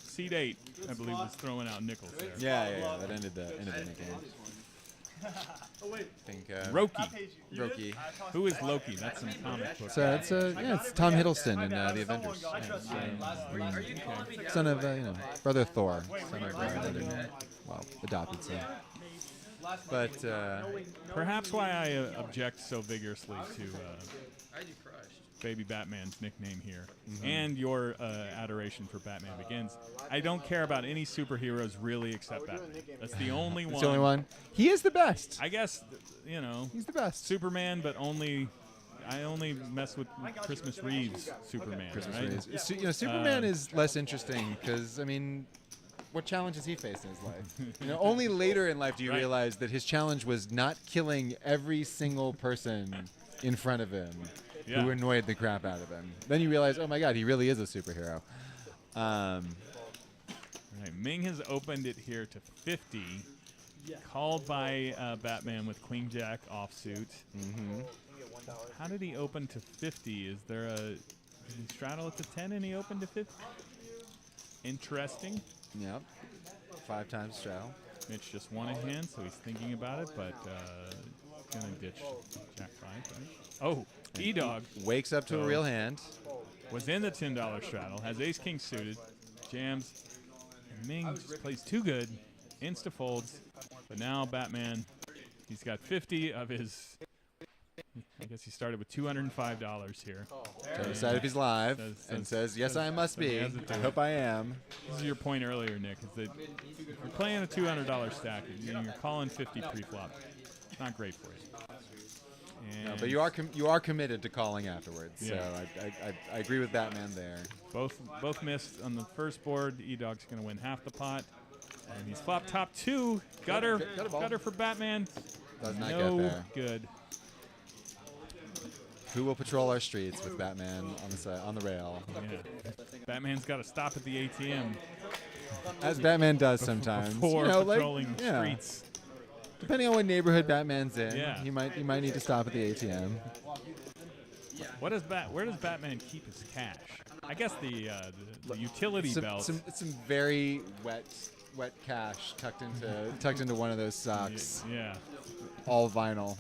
S2: Seed 8, I believe, was throwing out nickels there.
S1: Yeah. That ended the game. I think
S2: Loki. Who is Loki? That's some comic book.
S1: So it's Tom Hiddleston in the Avengers. Son of brother Thor, son of adopted son. But
S2: perhaps why I object so vigorously to Baby Batman's nickname here, and your adoration for Batman Begins. I don't care about any superheroes really except Batman. That's the only one.
S1: That's the only one. He is the best.
S2: I guess,
S1: he's the best.
S2: Superman, but I only mess with Christmas Reeve's Superman. Right?
S1: Superman is less interesting because, what challenge has he faced in his life? Only later in life do you realize that his challenge was not killing every single person in front of him who annoyed the crap out of him. Then you realize, oh my God, he really is a superhero.
S2: Right, Ming has opened it here to 50. called by Batman with Queen Jack offsuit.
S1: Mm-hmm.
S2: How did he open to 50? Is there a did he straddle it to 10 and he opened to 50? Interesting.
S1: Yep. 5 times straddle.
S2: Mitch just won a hand, so he's thinking about it, but gonna ditch Jack 5. Right? Oh, E-Dog
S1: Wakes up to a real hand.
S2: was in the $10 straddle, has Ace King suited, jams, and Ming just plays too good, insta folds, but now Batman, he's got 50 of his. I guess he started with $205 here.
S1: So decide if he's live and says, yes, I must be. I hope I am.
S2: This is your point earlier, Nick, is that if you're playing a $200 stack and you're calling 50 pre-flop. It's not great for you.
S1: No, but you are committed to calling afterwards.
S2: Yeah.
S1: So I agree with Batman there.
S2: Both missed on the first board. E-Dog's going to win half the pot. And he's flop top 2. Gutter for Batman.
S1: Does not
S2: no
S1: get there.
S2: Good.
S1: Who will patrol our streets with Batman on the rail?
S2: Yeah. Batman's got to stop at the ATM
S1: As Batman does sometimes.
S2: before
S1: You know,
S2: patrolling
S1: yeah.
S2: streets.
S1: Depending on what neighborhood Batman's in,
S2: Yeah.
S1: he might need to stop at the ATM.
S2: Where does Batman keep his cash? I guess the utility belt.
S1: Some very wet cash tucked into one of those socks.
S2: Yeah.
S1: All vinyl.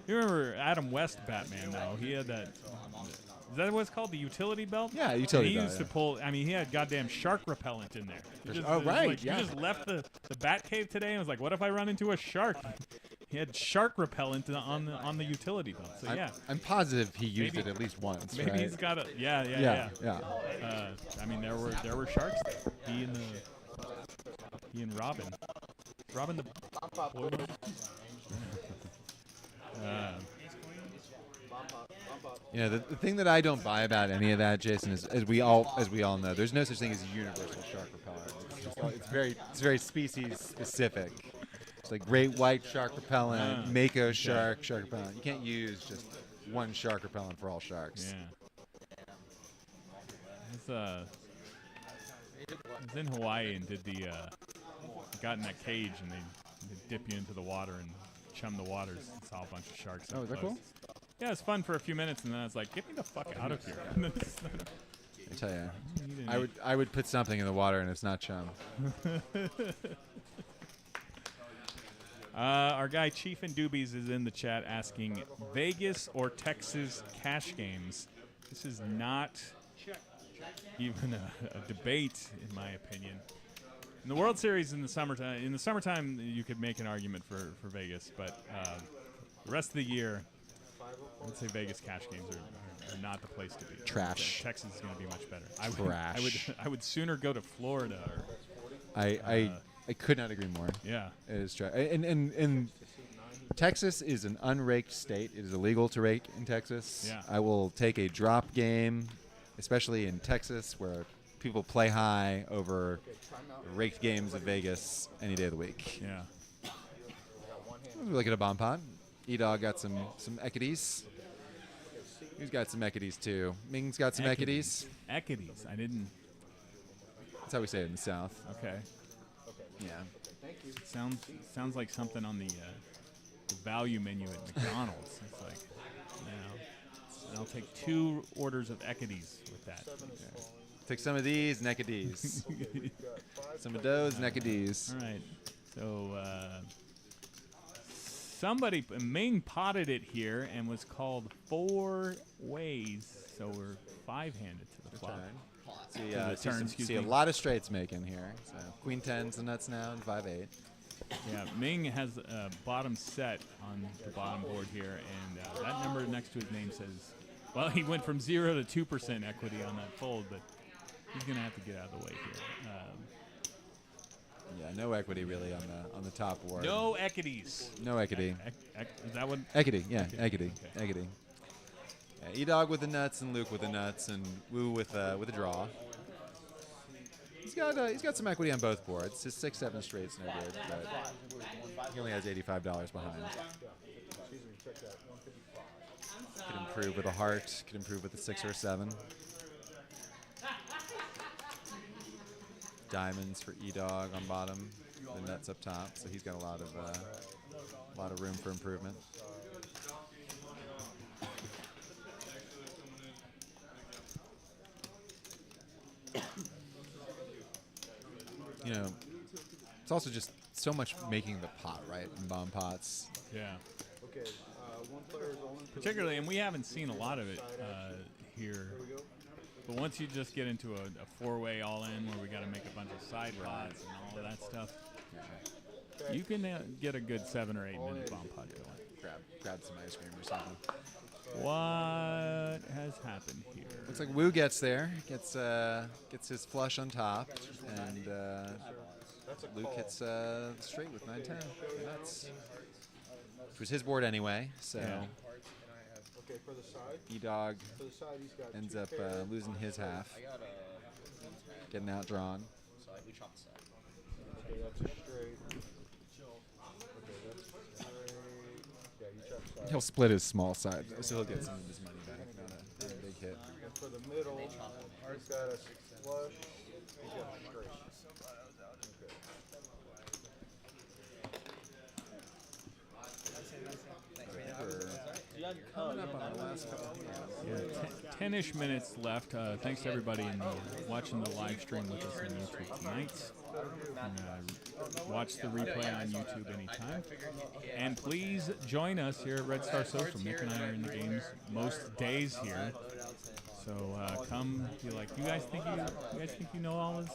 S2: You remember Adam West Batman, though? He had that. Is that what it's called? The utility belt?
S1: Yeah, utility
S2: he
S1: belt,
S2: used to
S1: yeah.
S2: pull. I mean, he had goddamn shark repellent in there. He
S1: Oh,
S2: it was
S1: right,
S2: Like,
S1: yeah.
S2: He just left the Batcave today and was like, what if I run into a shark? He had shark repellent on the utility belt. So, yeah.
S1: I'm positive he used
S2: Maybe-
S1: it at least once.
S2: Maybe
S1: right?
S2: he's got a. Yeah.
S1: Yeah.
S2: I mean, there were sharks there. He and Robin. Robin the.
S1: You know, the thing that I don't buy about any of that, Jason, is as we all know, there's no such thing as universal shark repellent. It's very species specific. It's like great white shark repellent, mako shark repellent. You can't use just one shark repellent for all sharks.
S2: Yeah. I was in Hawaii and did got in that cage and they dip you into the water and chum the waters and saw a bunch of sharks.
S1: Oh,
S2: up
S1: is that
S2: close.
S1: cool?
S2: Yeah, it's fun for a few minutes and then I was like, get me the fuck out of here.
S1: I tell you, I would put something in the water and it's not chum.
S2: Our guy Chief and Doobies is in the chat asking Vegas or Texas cash games. This is not even a debate, in my opinion. In the World Series in the summertime, you could make an argument for Vegas, but the rest of the year, I would say Vegas cash games are not the place to be.
S1: Trash.
S2: Texas is going to be much better.
S1: Trash.
S2: I would sooner go to Florida.
S1: I could not agree more.
S2: Yeah.
S1: It is trash. And Texas is an unraked state. It is illegal to rake in Texas.
S2: Yeah.
S1: I will take a drop game, especially in Texas, where people play high over raked games of Vegas any day of the week.
S2: Yeah.
S1: We look at a bomb pot. E-Dog got some equities. Who's got some equities too? Ming's got some equities.
S2: Equities. I didn't.
S1: That's how we say it in the South.
S2: Okay.
S1: Yeah.
S2: Sounds like something on the value menu at McDonald's. It's like, I'll take 2 orders of equities with that.
S1: Okay. Take some of these, neck of these. Some of those, neck of these.
S2: All right. So somebody, Ming potted it here and was called 4 ways. So we're 5-handed to the flop.
S1: See a lot of straights making here. So Queen 10's the nuts now and 5-8.
S2: Yeah, Ming has a bottom set on the bottom board here, and that number next to his name says, well, he went from 0 to 2% equity on that fold, but he's going to have to get out of the way here.
S1: Yeah, no equity really on the top board.
S2: No equities.
S1: No equity.
S2: Is that what?
S1: Equity, yeah, equity.
S2: Okay.
S1: Equity. Yeah, E-Dog with the nuts and Luke with the nuts and Woo with a draw. He's got some equity on both boards. His 6-7 straight's no good, but he only has $85 behind. Could improve with a heart. Could improve with a 6 or a 7. Diamonds for E-Dog on bottom. the nuts up top, so he's got a lot of room for improvement. You know, it's also just so much making the pot, right? In bomb pots.
S2: Yeah.
S5: Okay, one player is only.
S2: Particularly, and we haven't seen a lot of it here. But once you just get into a four-way all-in where we got to make a bunch of side pots and all of that stuff, you can get a good 7 or 8 minute bomb pot going.
S1: Grab some ice cream or something.
S2: What has happened here?
S1: Looks like Wu gets there, gets his flush on top, and Luke hits straight with 9-10. Nuts. Which was his board anyway, so
S5: Okay, for the side.
S1: E-Dog
S5: For the side, he's got
S1: ends
S5: two
S1: up
S5: pairs.
S1: losing his half,
S4: I got a
S1: getting outdrawn.
S4: so we chopped the set.
S5: Okay, that's a straight. Okay, that's straight. Yeah, you chop side.
S1: He'll split his small side, though, so he'll get some of his money back. Not a big hit.
S5: And for the middle, he's got a flush. He's got a straight. Okay.
S1: Coming up on the last couple of
S2: Yeah, 10-ish minutes left. Thanks to everybody watching the live stream with us on YouTube tonight. And, watch the replay on YouTube anytime. And please join us here at Red Star Social. Nick and I are in the games most days here. So come, be like, you guys think you know all this?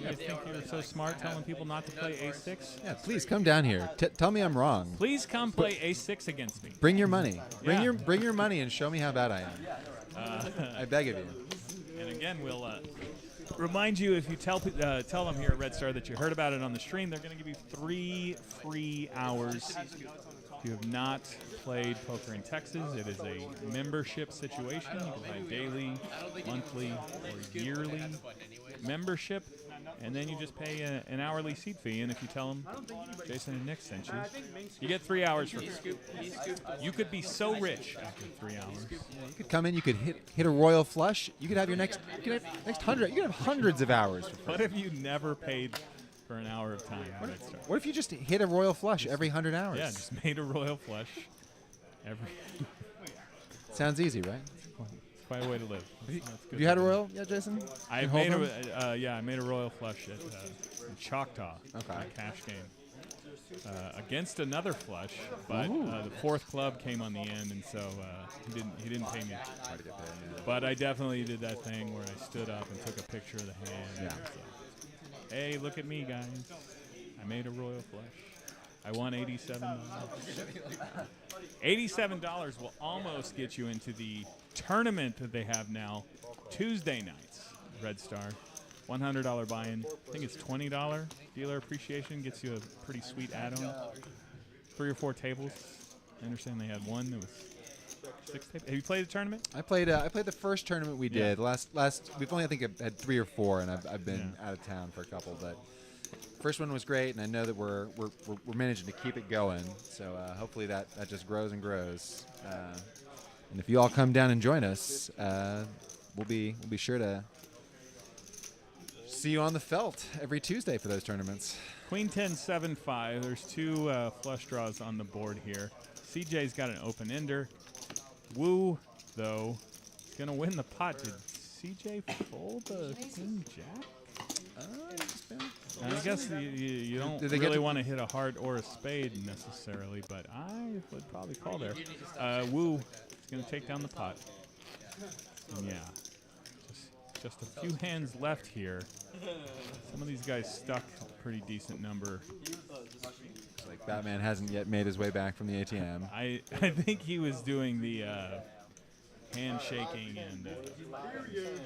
S2: You guys think you're so smart telling people not to play A6?
S1: Yeah, please come down here. Tell me I'm wrong.
S2: Please come play A6 against me.
S1: Bring your money.
S2: Yeah.
S1: Bring your money and show me how bad I am. I beg of you.
S2: And again, we'll remind you, if you tell them here at Red Star that you heard about it on the stream, they're going to give you 3 free hours. If you have not played poker in Texas, it is a membership situation. You can buy daily, monthly, or yearly membership, and then you just pay an hourly seat fee. And if you tell them Jason and Nick sent you, you get 3 hours for free. You could be so rich after 3 hours.
S1: You could come in. You could hit a royal flush. You could have your next 100. You could have hundreds of hours for free.
S2: What if you never paid for an hour of time at Red Star?
S1: What if you just hit a royal flush every 100 hours?
S2: Yeah, just made a royal flush. Every
S1: Sounds easy, right?
S2: it's quite a way to live.
S1: Have you had a royal? Yeah, Jason.
S2: I
S1: In
S2: made
S1: Holborn?
S2: I made a royal flush at in Choctaw.
S1: Okay.
S2: A cash game against another flush, but the fourth club came on the end, and so he didn't pay me.
S1: Hard to get paid, yeah.
S2: But I definitely did that thing where I stood up and took a picture of the hand.
S1: Yeah.
S2: And so, hey, look at me, guys! I made a royal flush. I won $87. $87 will almost get you into the tournament that they have now, Tuesday nights, Red Star. $100 buy-in. I think it's $20 dealer appreciation. Gets you a pretty sweet add-on. 3 or 4 tables. I understand they had one that was 6 tables. Have you played the tournament?
S1: I played the first tournament we did. Last we've only I think had 3 or 4, and I've been out of town for a couple, but first one was great, and I know that we're managing to keep it going. So hopefully that just grows and grows. And if you all come down and join us, we'll be sure to see you on the felt every Tuesday for those tournaments.
S2: Queen 10, 7, 5. There's 2 flush draws on the board here. CJ's got an open-ender. Wu, though, is going to win the pot. Did CJ fold the King Jack? I guess you don't
S1: Did they
S2: really
S1: get
S2: want to hit a heart or a spade necessarily, but I would probably call there. Wu is going to take down the pot. And yeah, just a few hands left here. Some of these guys stuck a pretty decent number.
S1: It's like Batman hasn't yet made his way back from the ATM.
S2: I think he was doing the handshaking and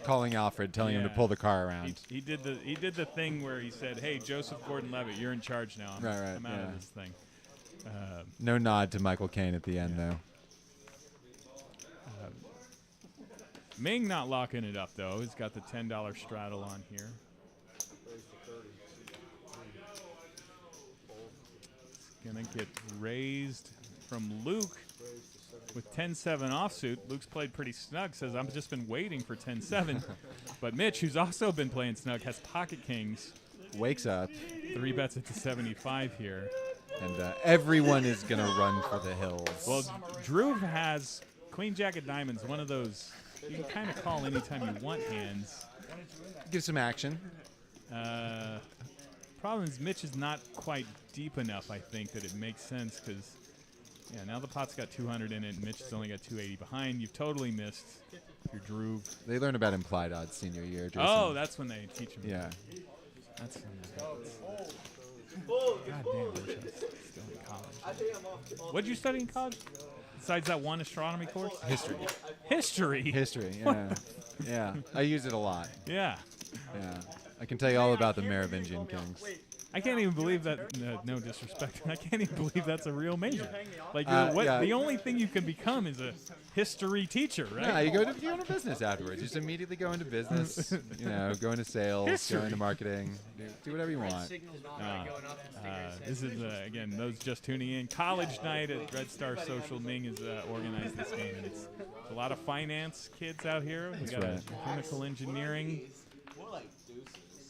S1: Calling Alfred, telling him to
S2: Yeah.
S1: pull the car around.
S2: he did the thing where he said, "Hey, Joseph Gordon-Levitt, you're in charge now. I'm
S1: Right,
S2: out
S1: yeah.
S2: of this thing."
S1: No nod to Michael Caine at the end, though.
S2: Ming not locking it up though. He's got the $10 straddle on here. Gonna get raised from Luke with 10-7 offsuit. Luke's played pretty snug. Says I've just been waiting for 10-7. But Mitch, who's also been playing snug, has pocket kings.
S1: wakes up,
S2: 3 bets it to 75 here.
S1: and everyone is going to run for the hills.
S2: Well, Drew has Queen Jack of Diamonds, one of those you can kind of call anytime you want hands.
S1: Give some action.
S2: Problem is Mitch is not quite deep enough, I think, that it makes sense because, yeah, now the pot's got 200 in it and Mitch has only got 280 behind. You've totally missed your Drew.
S1: They learn about implied odds senior year, Jason.
S2: Oh, that's when they teach them.
S1: Yeah.
S2: That's God damn, I wish I was still in college. What did you study in college? Besides that one astronomy course?
S1: History.
S2: History?
S1: History, yeah. Yeah. I use it a lot.
S2: Yeah.
S1: Yeah. I can tell you all about the Merovingian kings.
S2: I can't even believe that. No disrespect. I can't even believe that's a real major. Like,
S1: yeah.
S2: the only thing you can become is a history teacher, right?
S1: Yeah, you go into business afterwards. You just immediately go into business. Go into sales,
S2: History.
S1: go into marketing, do whatever you want.
S2: This is again those just tuning in. College night at Red Star Social. Ming has organized this game, and it's a lot of finance kids out here. We got
S1: right.
S2: a chemical engineering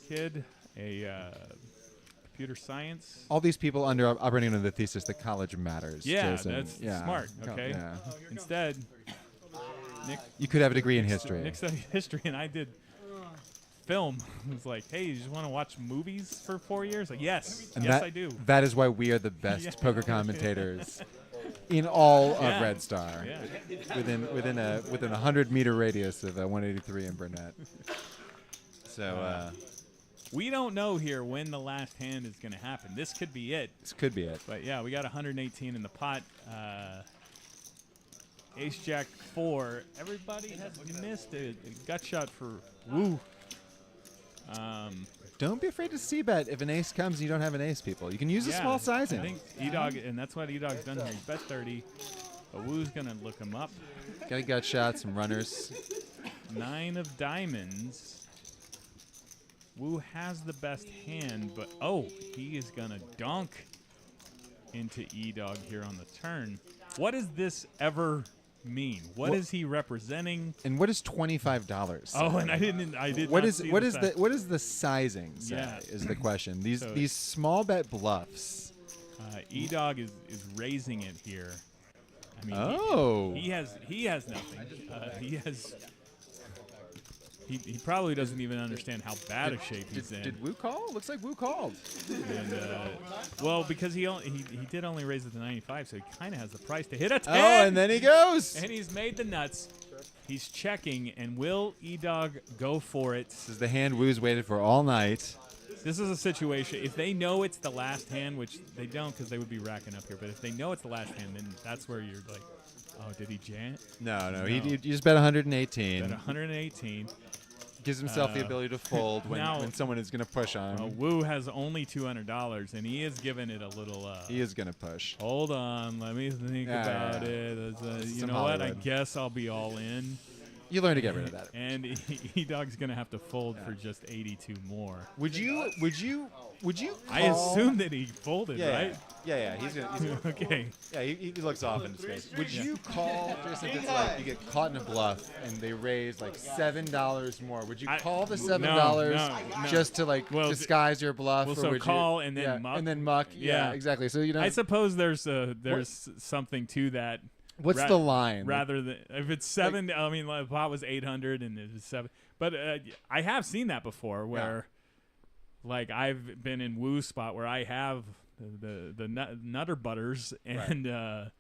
S2: kid, a computer science.
S1: All these people operating under the thesis that college matters.
S2: Yeah,
S1: Jason.
S2: that's smart. Okay.
S1: Yeah.
S2: Instead, Nick.
S1: You could have a degree in history.
S2: Nick studied history, and I did film. It was like, hey, you just want to watch movies for 4 years? Like, yes,
S1: And
S2: yes, I do.
S1: That is why we are the best
S2: Yeah.
S1: poker commentators in all of
S2: Yeah.
S1: Red Star.
S2: Yeah.
S1: Within a 100-meter radius of 183 and Burnett. So
S2: We don't know here when the last hand is going to happen. This could be it.
S1: this could be it.
S2: But yeah, we got 118 in the pot. Ace Jack 4. Everybody has missed a gut shot for Woo.
S1: Don't be afraid to c-bet if an ace comes and you don't have an ace, people. You can use a small sizing.
S2: I think E-Dog, and that's what E-Dog's done here. He's bet 30. But Woo's going to look him up.
S1: Got a gut shot, some runners.
S2: 9 of diamonds. Woo has the best hand, but he is going to dunk into E-Dog here on the turn. What does this ever mean? What is he representing?
S1: And what is $25?
S2: Oh, and I didn't.
S1: What
S2: not
S1: is
S2: see
S1: what
S2: the
S1: is the
S2: size.
S1: what is the sizing say
S2: Yeah.
S1: is the question. These
S2: So-
S1: these small bet bluffs.
S2: E-Dog is raising it here. I mean,
S1: Oh.
S2: he has nothing. He probably doesn't even understand how bad a shape he's in.
S1: Did Woo call? Looks like Woo called.
S2: And, well, because he did only raise it to 95, so he kind of has the price to hit a 10.
S1: Oh, and then he goes.
S2: And he's made the nuts. He's checking, and will E-Dog go for it?
S1: This is the hand Woo's waited for all night.
S2: This is a situation. If they know it's the last hand, which they don't because they would be racking up here, but if they know it's the last hand, then that's where you're like, oh, did he jam?
S1: No. He just bet 118.
S2: Bet 118.
S1: Gives himself the ability to fold
S2: now-
S1: when someone is going to push on him.
S2: Woo has only $200, and he is giving it a little.
S1: He is going to push.
S2: Hold on, let me think about it. You
S1: some
S2: know what? I
S1: Hollywood.
S2: guess I'll be all in.
S1: You learn to get rid of that.
S2: And E-Dog's gonna have to fold for just 82 more.
S1: Would you
S2: I
S1: call-
S2: assume that he folded, right?
S1: Yeah. He's gonna.
S2: Okay.
S1: Yeah, he looks off into space. Would you call just if it's like you get caught in a bluff and they raise like $7 more? Would you call the $7
S2: no.
S1: just to like
S2: Well,
S1: disguise your bluff?
S2: well,
S1: or
S2: so
S1: would
S2: call
S1: you,
S2: and then
S1: yeah,
S2: muck?
S1: and then muck. Yeah,
S2: Yeah.
S1: exactly. So you know,
S2: I suppose there's something to that.
S1: what's the line?
S2: Rather than if it's 7, I mean, the pot was 800 and it was 7. But I have seen that before where, like, I've been in Woo's spot where I have the nutter butters and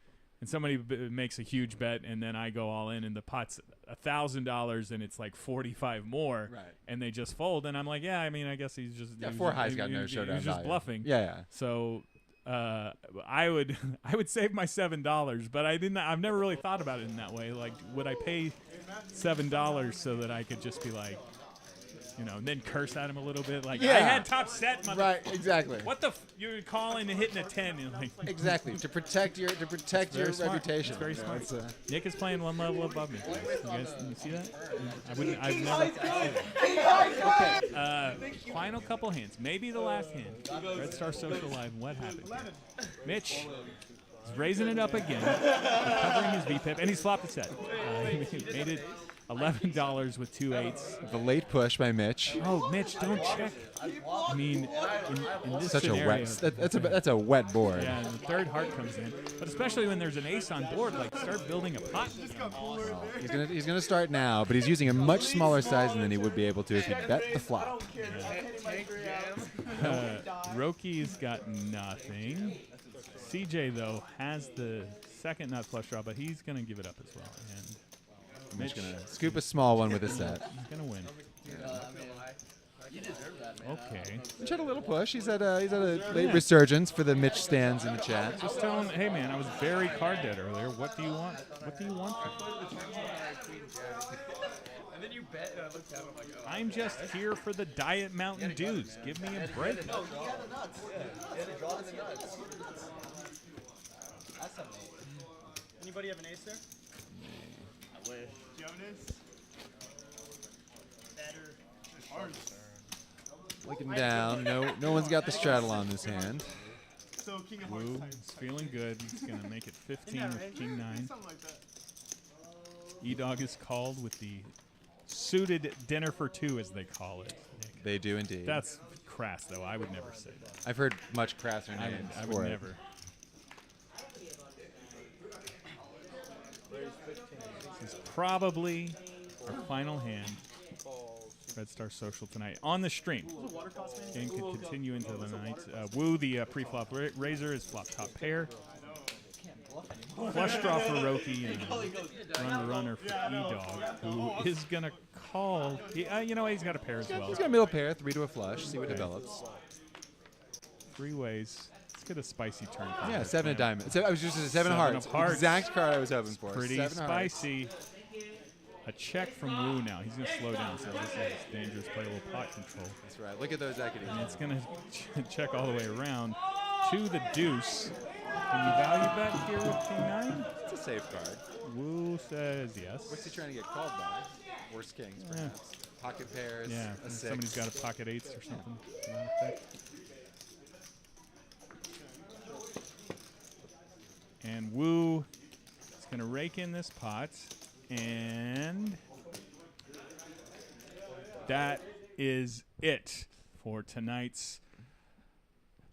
S2: somebody makes a huge bet and then I go all in and the pot's $1,000 and it's like 45 more and they just fold and I'm like, yeah, I mean, I guess he's just
S1: four highs got no showdown
S2: he's just
S1: value.
S2: bluffing.
S1: Yeah.
S2: So I would save my $7, but I've never really thought about it in that way. Like, would I pay $7 so that I could just be like, you know, and then curse at him a little bit, like I had top set, mother.
S1: Right. Exactly.
S2: What the? You're calling and hitting a 10, and like
S1: Exactly. To protect your
S2: very smart.
S1: reputation.
S2: It's very
S1: You know,
S2: smart.
S1: it's,
S2: Nick is playing one level above me. You guys you see that? I've never. Okay. Final couple hands. Maybe the last hand. Red Star Social Live. What happened? Mitch is raising it up again, recovering his VPIP, and he's flopped a set. He made it $11 with 2 eights.
S1: The late push by Mitch.
S2: Oh, Mitch, don't check. I mean, in this
S1: Such
S2: scenario,
S1: a wet. That's a wet board.
S2: yeah, and the third heart comes in. But especially when there's an ace on board, like start building a pot.
S1: He's gonna start now, but he's using a much smaller size than he would be able to if he bet the flop.
S2: Roki's got nothing. CJ though has the second nut flush draw, but he's gonna give it up as well. And
S1: Mitch gonna scoop a small one with a set.
S2: he's gonna win. Okay.
S1: Mitch had a little push. He's at a late resurgence for the Mitch stands in the chat.
S2: Just tell him, hey man, I was very card dead earlier. What do you want? What do you want from me?
S3: And then you bet, and I looked at him like, oh.
S2: I'm just here for the Diet Mountain Dews. Give me a break.
S4: No, you got the nuts. Yeah. You had to draw the nuts. That's something.
S6: Anybody have an ace there?
S4: I wish.
S6: Do you have an ace? Better. Hard.
S1: Looking down. No one's got the straddle on this hand.
S6: So king of hearts
S2: Woo
S6: type.
S2: is feeling good. He's gonna make it 15
S6: Yeah,
S2: with
S6: right?
S2: King 9.
S6: Something like that.
S2: E-Dog is called with the suited dinner for two, as they call it. Nick.
S1: They do indeed.
S2: That's crass, though. I would never say that.
S1: I've heard much crasser
S2: I
S1: names
S2: would
S1: for it.
S2: never. This is probably our final hand. Red Star Social tonight on the stream. Game could continue into the night. Woo, the pre-flop razor is flop top pair. Flush draw for Roki and runner for E-Dog, who is gonna call. You know, he's got a pair as well.
S1: He's got a middle pair, 3 to a flush. See what develops.
S2: 3 ways. Let's get a spicy turn.
S1: Yeah, 7 of diamonds. I was just at 7 of hearts.
S2: of hearts.
S1: Exact card I was hoping for.
S2: Pretty
S1: 7 of hearts.
S2: spicy. A check from Woo now. He's going to slow down, so this is dangerous. Play a little pot control.
S1: That's right. Look at those equities.
S2: And it's going to check all the way around to the deuce. Can you value bet here with King 9?
S1: It's a safe card.
S2: Woo says yes.
S1: What's he trying to get called by? Worst kings, perhaps. Pocket pairs.
S2: Yeah,
S1: A 6.
S2: somebody's got a pocket 8s or something. to that effect. And Woo is going to rake in this pot. And that is it for tonight's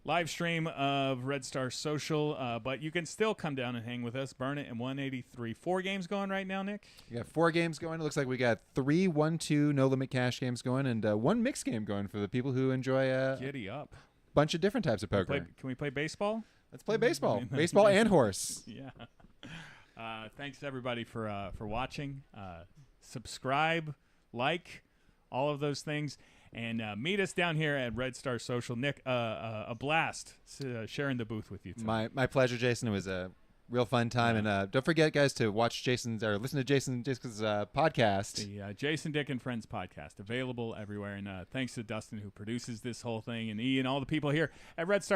S2: live stream of Red Star Social. But you can still come down and hang with us. Burn it in 183. 4 games going right now, Nick?
S1: We got 4 games going. It looks like we got 3 1-2 no limit cash games going, and 1 mixed game going for the people who enjoy a
S2: Giddy up.
S1: bunch of different types of poker.
S2: Can we play baseball?
S1: Let's play baseball. Baseball and horse.
S2: Yeah. Thanks everybody for watching. Subscribe, like, all of those things, and meet us down here at Red Star Social. Nick, a blast sharing the booth with you tonight.
S1: My pleasure, Jason. It was a real fun time, and don't forget, guys, to watch Jason's or listen to Jason's podcast.
S2: The Jason Dick and Friends podcast, available everywhere. And thanks to Dustin, who produces this whole thing, and Ian, all the people here at Red Star.